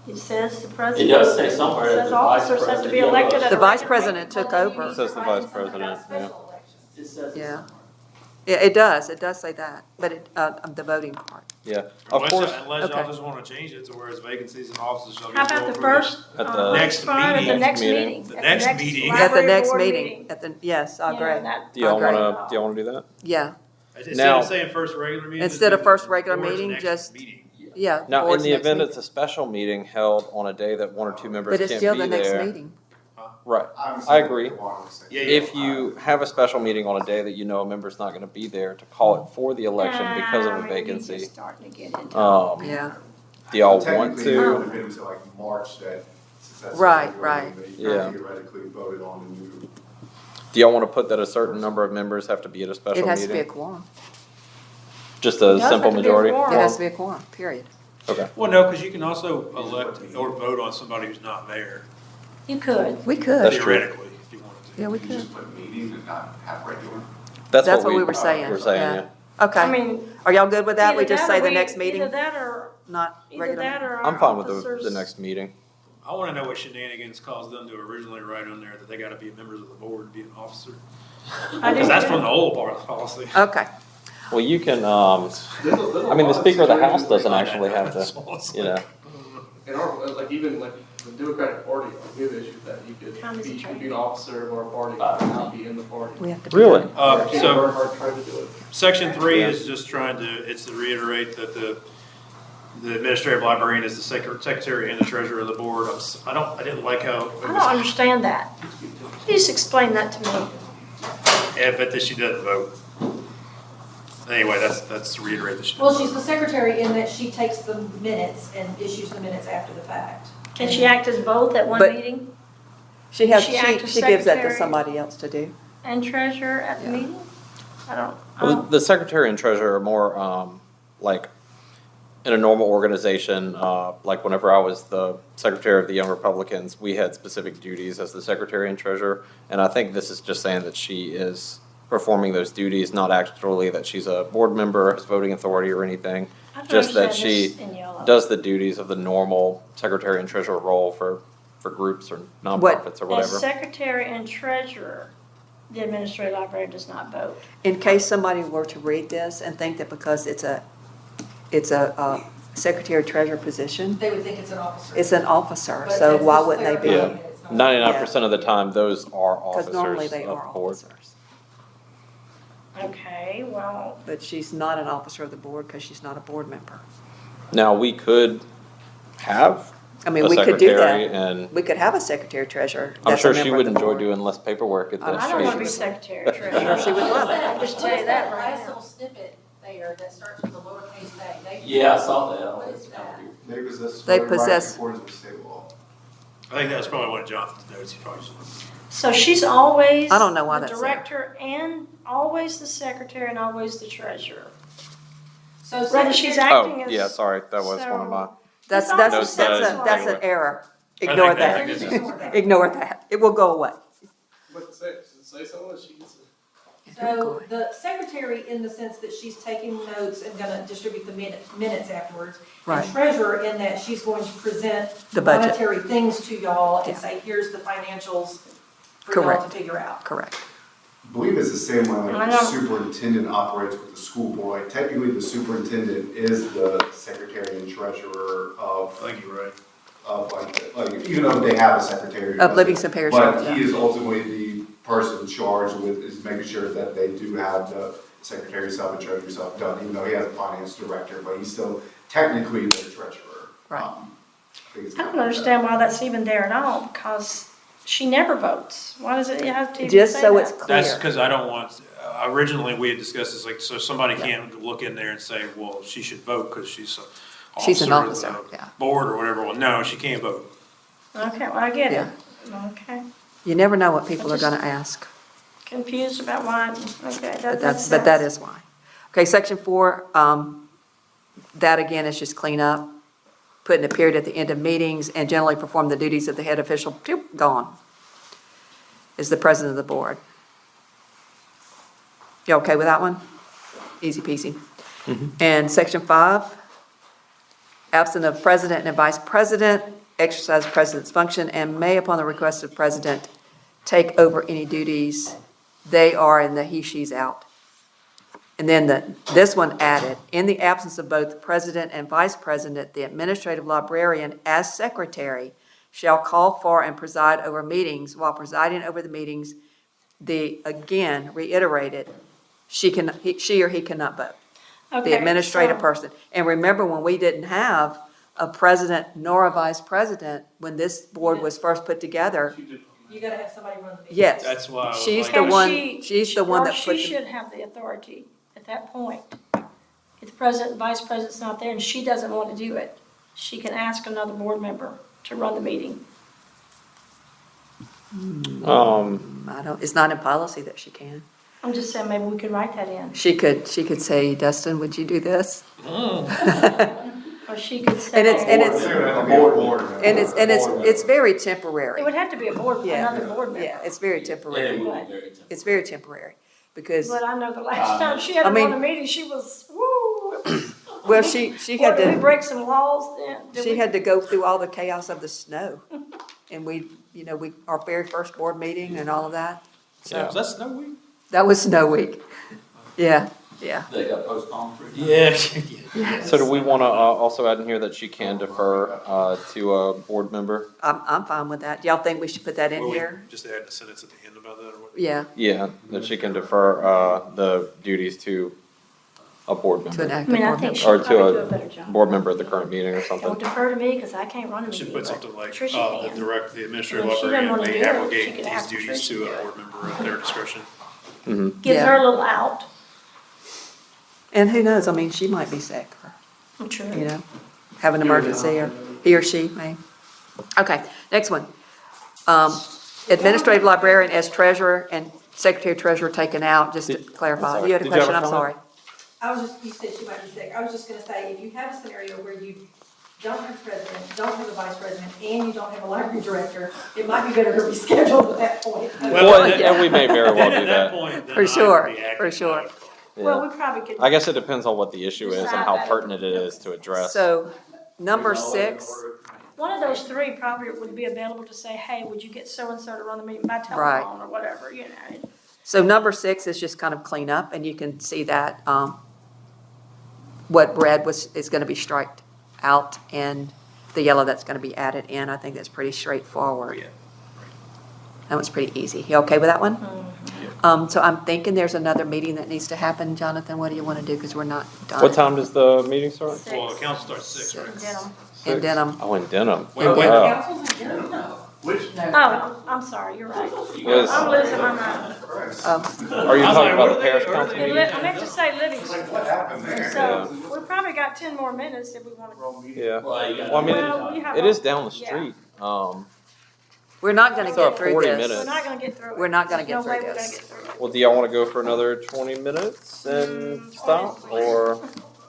it says the It president. does say somewhere It that says the vice officers have to president. be yeah, elected but at The a vice regular president Well, took then you over. need Says to the write vice something about president, yeah. special elections. It says. Yeah. It does say that, but the voting part. Yeah, of course, Unless y'all Okay. just wanna change it to where it's vacancies and offices shall be How filled. about the for first? At the next part of the meeting. next Meeting. meeting? The At next meeting. At the library next board meeting, yes, I You know, agree. that- do y'all Okay. wanna do that? Yeah, Instead Now- of saying first regular meeting. just Instead of do first the regular board's meeting, next just- meeting. yeah. Now, in board's the next event meeting. it's a special meeting held on a day that one or two members But it's can't still be the next there. meeting. Right, I'm I saying agree. what Juan was saying. Yeah, yeah. If you have a special meeting on a day that you know a member's not gonna be there to call it for the election because of Nah, a I mean, you're vacancy, just starting to get into. Yeah, do y'all want Technically, it to? would have been until like March that, since that's. Right, the right. regular meeting, Yeah. Theoretically voted on and you. Do y'all wanna put that a certain number of members have to be at a special it has to be a meeting? quorum. Just It a does have simple to be a majority? quorum. It has to be a quorum, period. Okay, Well, no, because you can also elect or vote on somebody who's not there, You could. We could, That's true. theoretically, if you wanted to. yeah, we You could. just put meetings and not have regular. that's That's what what we were saying. We're saying, yeah. yeah. I Okay, mean. are y'all good with that? We either just that say or the we- next meeting, Either that or, not either regular? that or our I'm fine with the officers- next meeting. I want to know what shenanigans caused them to originally write on there that they got to be members of the board to be an officer. I do Because that's too. from the old part of the policy. Okay, Well, you can, I mean, the Speaker of the House doesn't actually have to, you know. In our, like even like the Democratic Party, we have issues that you could Time is a be, you could trade. be an officer of our party, and not be in the party. we have to. be Really? done. So. So Hard tried to do it. section 3 is just trying to, it's to reiterate that the administrative librarian is the secretary and the treasurer of the board. I didn't like how it I don't was, understand that. Please explain that to me. but that she doesn't vote. Anyway, that's to reiterate that she Well, doesn't she's vote. the secretary in that she takes the minutes and issues the minutes after the fact. Can she act as both at one But- meeting She has, She act as she gives that to secretary? somebody else to do. and treasurer at the meeting? I don't. Well, the secretary and treasurer are more, like, in a normal organization, like whenever I was the secretary of the Young Republicans, we had specific duties as the secretary and treasurer. And I think this is just saying that she is performing those duties, not actually that she's a board member, has voting authority or anything. I don't Just that understand she this in yellow. does the duties of the normal secretary and treasurer role for groups or nonprofits or As whatever. secretary and treasurer, the administrative librarian does not vote. In case somebody were to read this and think that because it's a secretary treasurer position, They would think it's an officer. it's an officer, But so that's why just wouldn't they be? clarifying Yeah. that it's not- 99% of the time, those are Because normally officers they are of board. officers. Okay, well, But she's not an officer of the board because she's not a board member. Now, we could have I mean, a we could do secretary that. and We could have a secretary treasurer. I'm that's a sure she member would of the enjoy board. doing less paperwork at I'm this. I don't want to be sure secretary I'm sure treasurer. she would love it. I'll just tell you that right Nice now. little snippet there that starts with a lowercase a. They- Yeah, I saw that. What is that? They possess. They voting rights possess- in accordance with state law. I think that's probably one of Jonathan's notes. He probably should. So she's always I don't know why the that's there. director and always the secretary and always the treasurer. So Whether she's secretary- acting Oh, as. yeah, sorry, that was one of my, That's, It's that's, almost that's says that's like- an error. I Ignore think that. that- Ignore that. Ignore that. It will go away. What to say? Does it say something that she can say? So the secretary, in the sense that she's taking notes and gonna distribute the minutes afterwards. Right. And treasurer in that she's going to present The budget. monetary things to y'all and Yeah. say, here's the financials for y'all Correct. to figure out. Correct. I believe it's the same way I like the know. superintendent operates with the school board. Like technically, the superintendent is the secretary and treasurer I think you're right. of like even though they have a secretary. Of Livingston Parish. But yeah. he is ultimately the person charged with, is making sure that they do have the secretary stuff and treasury stuff done, even though he has a finance director, but he's still technically the treasurer. Right. Think it's I don't understand why that's even there at all, because she never votes. Why does it have to even Just say so that? it's That's clear. because I don't want, originally we had discussed this, like, so somebody can't look in there and say, well, she should vote because she's a She's an officer officer, of the yeah. board or whatever. Well, no, she can't vote. Okay, well, I get Yeah. it. Okay. You never know what people are gonna ask. Confused about why, okay, But that makes that sense. is why. Okay, section 4, that again is just clean up, putting a period at the end of meetings and generally perform the duties of the head official, gone, is the president of the board. You okay with that one? Easy peasy. And section 5, absent of president and vice president, exercise president's function and may upon the request of president take over any duties they are in the he, she's out. And then this one added, in the absence of both the president and vice president, the administrative librarian as secretary shall call for and preside over meetings. While presiding over the meetings, again, reiterated, she or he cannot vote. The Okay, administrative so- person. And remember, when we didn't have a president nor a vice president, when this board was first put together, You gotta have somebody run the meeting. yes. That's why I was She's like- the Can one, she- she's the one or that put she the, should have the authority at that point. If the president and vice president's not there and she doesn't want to do it, she can ask another board member to run the meeting. it's not in policy that she can. I'm just saying, maybe we could write that in. She could say, Dustin, would you do this? Or she could say. And it's A board. And it's very temporary. It would have to be a board, Yeah. another board member. Yeah, it's very Yeah, it temporary. would be very temporary. It's very temporary, because, But I know the last time she had I to mean- run a meeting, she was, woo. well, she Or had did we to, break some laws then? Did she we- had to go through all the chaos of the snow. And our very first board meeting and all of that. Yeah. Was that snow week? That was snow week. Yeah. They got postponed for. Yeah. So do we want to also add in here that she can defer to a board member? I'm fine with that. Y'all think we should put that in Well, we here? Just add a sentence at the end about that or what? Yeah, Yeah, that she can defer the duties to a board to an member. I active mean, I board think member. she Or would to probably do a a better job. board member at the current meeting or Don't something. defer to me, because I can't run a meeting. Should put but something like, Tricia the can. the administrative If she doesn't librarian wanna may do it, she abrogate could these ask duties Tricia to to a do it. board member at their discretion. Gives Yeah. her a little out. And who knows, I mean, she might be sick, or, I'm sure. have an emergency, or he or she may. Okay, next one. Administrative librarian as treasurer and secretary treasurer taken out, just to clarify. sorry. You had a Did you have question, a I'm sorry. comment? I was just, you said she might be sick. I was just gonna say, if you have a scenario where you don't have a president, don't have a vice president, and you don't have a library director, it might be better to reschedule at that point. Well, and we may very well do At that that. point, then For I would sure, be acting for sure. out. Well, Yeah. we probably could. I guess it depends on what the issue is and how Decide that. pertinent it is to address. So, number 6, One of those three probably would be available to say, hey, would you get so-and-so to run the meeting by Right. telephone or whatever, you know. so number 6 is just kind of clean up, and you can see that, what red is gonna be striked out, and the yellow that's gonna be added in. I think that's pretty straightforward. Yeah. That was pretty easy. You okay with that one? So I'm thinking there's another meeting that needs to happen. Jonathan, what do you want to do? Because we're not done. What time does the meeting start? Well, the council starts 6, right? And Denham. In Denham. Oh, in Denham. Wait, In wait, Denham. Council's in general. Which, Oh, I'm sorry, you're right. Yes. I'm losing my mind. Are you I was talking like, about what the are they- parish what are council they- meeting? I meant to say Livingston. What happened there? So we probably got 10 more minutes if we want to. Yeah. Well, you got. Well, I mean, Well, we have it a- is down the yeah. street. We're not going to So get through 40 this. minutes. We're not gonna get through it. We're not gonna There's get through No way we're this. gonna get through it. Well, do y'all want to go for another 20 minutes and stop, or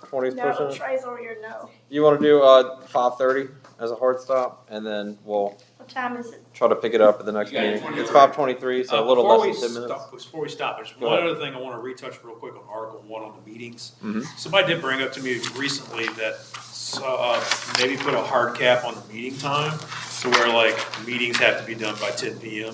20 is No, pushing? Trey's over here, no. You want to do 5:30 as a hard stop, and then we'll What time is it? try to pick it up at the next You got meeting. 23. It's 5:23, so a little Before less we than 10 minutes. stop- Before we stop, there's Go one ahead. other thing I want to retouch real quick on Article 1 on the meetings. Mhm. Somebody did bring up to me recently that maybe put a hard cap on the meeting time to where like meetings have to be done by 10 PM.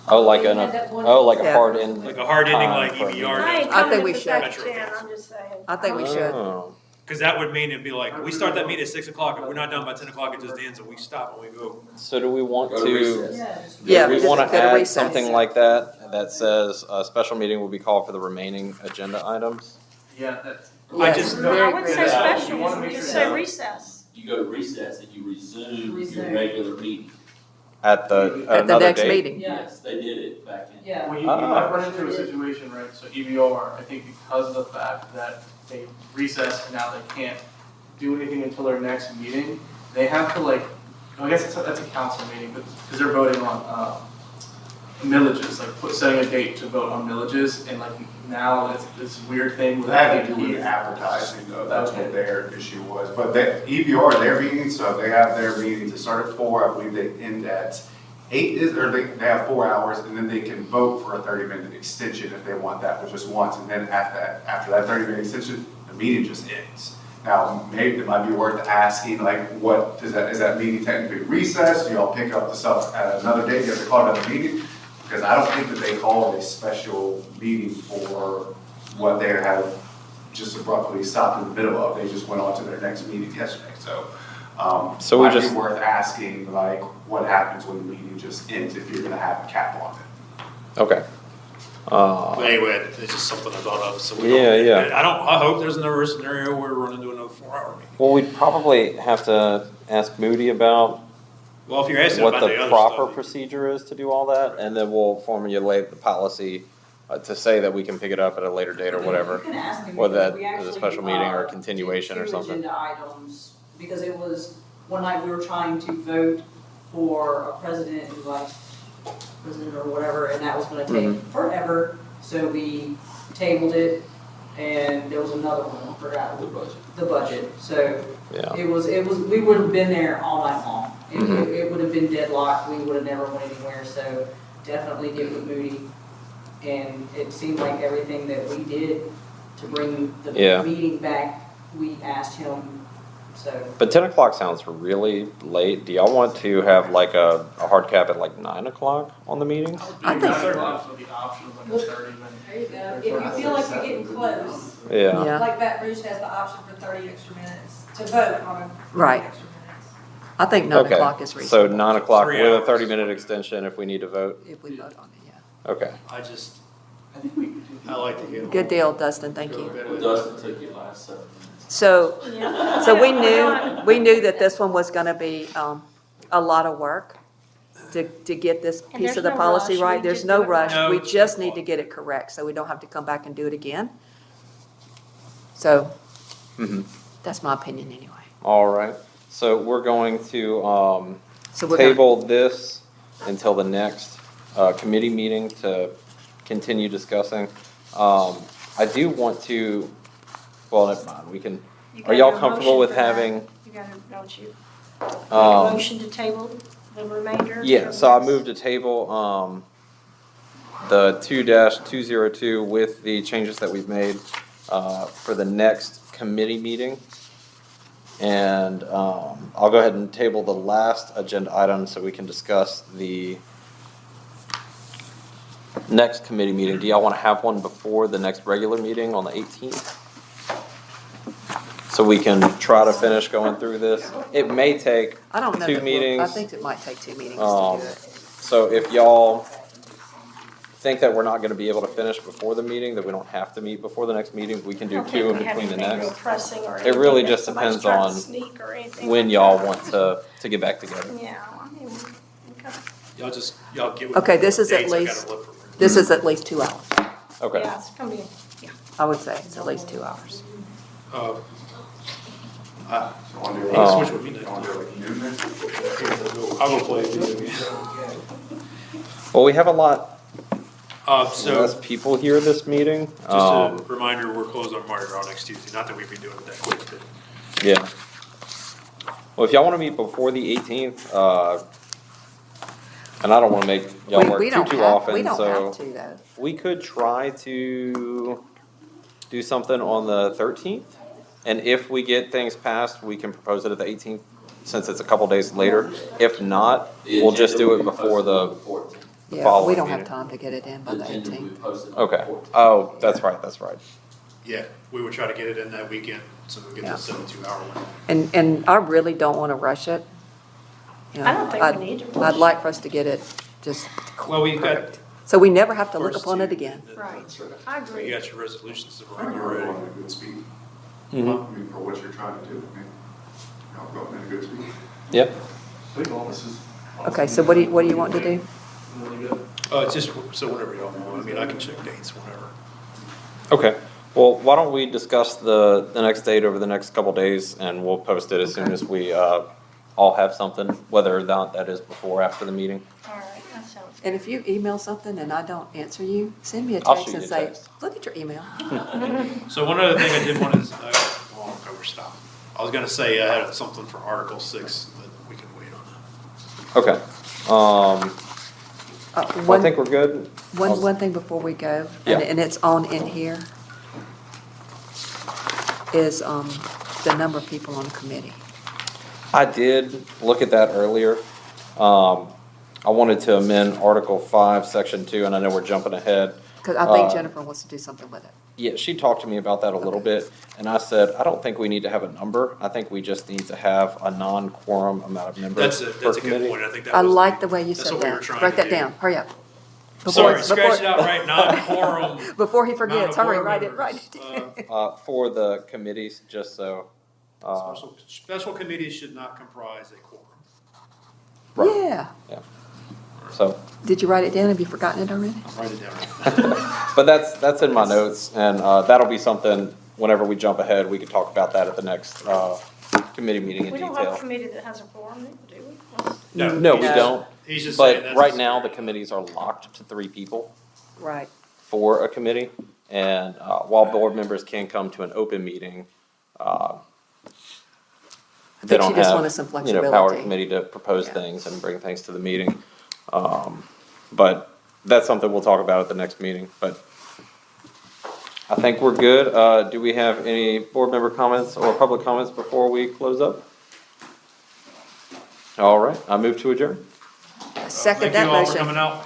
Oh, like You an had that one- like a Yeah. hard end. Like a hard ending time like for a EVR I ain't does. I coming think we to should. Kentucky 10, I'm just saying. I think we should. Oh. Because that would mean it'd be like, we start that meeting at 6 o'clock, if we're not done by 10 o'clock, it just ends and we stop and we go. So do we want Go to to? recess. Yeah, Do we just want go to to add recess. something like that says a special meeting will be called for the remaining agenda items? yeah, that's. I Yes, just- very I would good. say Yeah. special, You wanna make just sure- say recess. You go to recess and you resume your Resume. regular meeting. At At the another next date? meeting. Yes, they did it back in. Yeah. Well, you might run into a situation, right, so EVR, I think because of the fact that they recessed and now they can't do anything until their next meeting, they have to like, I guess that's a council meeting, but, because they're voting on, millages, like setting a date to vote on millages, and like now it's this weird thing with. That had to do with advertising, though, that's what their issue was, but the EVR, their meetings, so they have their meetings to start at 4, I believe they end at 8, they have 4 hours, and then they can vote for a 30-minute extension if they want that, but just once, and then after that 30-minute extension, the meeting just ends. Now, maybe it might be worth asking, like, is that meeting technically recessed, do y'all pick up the stuff at another date, you have to call another meeting? Because I don't think that they called a special meeting for what they have just abruptly stopped in the middle of. They just went on to their next meeting yesterday, so. So we might be just- worth asking, like, what happens when the meeting just ends if you're gonna have a cap on it. Okay. But anyway, it's just something I thought of, so we don't. Yeah, yeah. I hope there's never a scenario where we run into another 4-hour meeting. Well, we'd probably have to ask Moody about Well, if you're asking what about the the other proper stuff. procedure is to do all that, and then we'll formulate the policy to say that we can pick it up at a later date or whatever. You can ask me, Whether because that we is a actually, special meeting or a did continuation or 2 something. agenda items, because it was, one night we were trying to vote for a president and vice president or whatever, and that was gonna take forever, so we tabled it, and there was another one, I forgot. The budget, so Yeah. it was, we would have been there all night long. Mhm. It would have been deadlocked, we would have never went anywhere, so definitely get with Moody. And it seemed like everything that we did to bring the Yeah. meeting back, we asked him, so. But 10 o'clock sounds really late. Do y'all want to have like a hard cap at like 9 o'clock on the meetings? I think- 9 o'clock with the option of like a 30-minute. There you go. If you feel like you're getting close, Yeah. Yeah. like Baton Rouge has the option for 30 extra minutes to vote on a 30 Right. extra minutes. I think 9 Okay. o'clock is So reasonable. 9 o'clock 3 with a hours. 30-minute extension if we need to vote? If we vote on it, yeah. Okay. I like to get. Good deal, Dustin, thank you. Well, Dustin took your last 7 minutes. So, Yeah. so we knew that this one was gonna be, a lot of work to get this And piece there's of the no policy rush. right. We There's just no do it rush. right. We No, just it's need no to get it correct, so we don't have to come back and do it again. So, Mhm. that's my opinion anyway. All right. So we're going to So we're gonna, table this until the next committee meeting to continue discussing. I do want to, well, never mind, we can, You are gotta y'all do a comfortable motion with for that. having, You gotta, don't you? um, Motion to table the remainder? yeah, of so I this? moved to table the 2-202 with the changes that we've made for the next committee meeting. And I'll go ahead and table the last agenda item so we can discuss the next committee meeting. Do y'all want to have one before the next regular meeting on the 18th? So we can try to finish going through this. It may take I don't know. 2 that we'll- meetings. I think it might take 2 meetings to Um, do it. So if y'all think that we're not gonna be able to finish before the meeting, that we don't have to meet before the next meeting, we can I do don't 2 think in we have between the anything real next. pressing or It really anything that just somebody's depends trying to on sneak or anything when like y'all that. want to get back together. Yeah, I mean, okay. Y'all get with. Okay, this is at dates. I gotta least- look for- This is at least 2 hours. Okay. Yeah, it's gonna be, I would say it's at least 2 hours. Uh, So I want to do Oh. Switch with me next I want to do like noon then? I'll go play a video game. Well, we have a lot So, less people here this meeting. just a reminder, we're closed on Mardi Gras next Tuesday, not that we'd be doing it that quick, but Yeah. Well, if y'all wanna meet before the 18th, and I don't wanna make y'all We work don't too have- often, We don't so have to though. we could try to do something on the 13th. And if we get things passed, we can propose it at the 18th, since it's a couple days later. If not, we'll just do it before the Yeah, we following don't have meeting. time to get it in by the 18th. Okay. Oh, that's right, that's right. yeah, we would try to get it in that weekend, so we get Yeah. the 72-hour window. And I really don't want to rush it. You know, I don't think I'd- we need to I'd rush like for us to get it just Well, we've got, correct. So we never have to look First upon two. it again. right, I you agree. got your resolutions to I bring think you're already. going at a good speed. Mhm. I mean, for what you're trying to do, I mean, you're going at a good speed. Yep. This is. Okay, so what do you want to do? Really good. It's just, so whenever y'all want, I mean, I can check dates whenever. Okay. Well, why don't we discuss the next date over the next couple days, and we'll post it as soon as we all have something, whether or not that is before or after the meeting. All right, that sounds good. And if you email something and I don't answer you, send me a I'll text shoot and you a say, text. look at your email. So one other thing I did want to, overstop. I was gonna say I had something for Article 6, but we can wait on that. Okay. Well, I One, think we're good. one thing before we go, Yeah. and it's on in here, is the number of people on the committee. I did look at that earlier. I wanted to amend Article 5, Section 2, and I know we're jumping ahead. Because I think Uh, Jennifer wants to do something with it. Yeah, she talked to me about that a little bit, and I said, I don't think we need to have a number. I think we just need to have a non-quorum amount of members per That's a good committee. point, I think that I was. like the way you that's said what we were that. trying Write to that do. down, hurry up. Sorry, Before- scratch it out, right, non-quorum. Before he forgets, hurry, non-quorum write it, members. write it. For the committees, just so, Special committees should not comprise a quorum. right. Yeah. So, Did you write it down? Have you forgotten it already? Write it down. but that's in my notes, and that'll be something, whenever we jump ahead, we can talk about that at the next committee meeting in We don't have a detail. committee that has a quorum, do we? No, we No. don't, He's just saying but that's. right now, the committees are locked to 3 people Right. for a committee, and while board members can come to an open meeting, I they think she don't just wanted have, some power flexibility. committee to propose Yeah. things and bring things to the meeting. But that's something we'll talk about at the next meeting, but I think we're good. Do we have any board member comments or public comments before we close up? All right, I move to adjourn. Second Thank that you all for motion. coming out.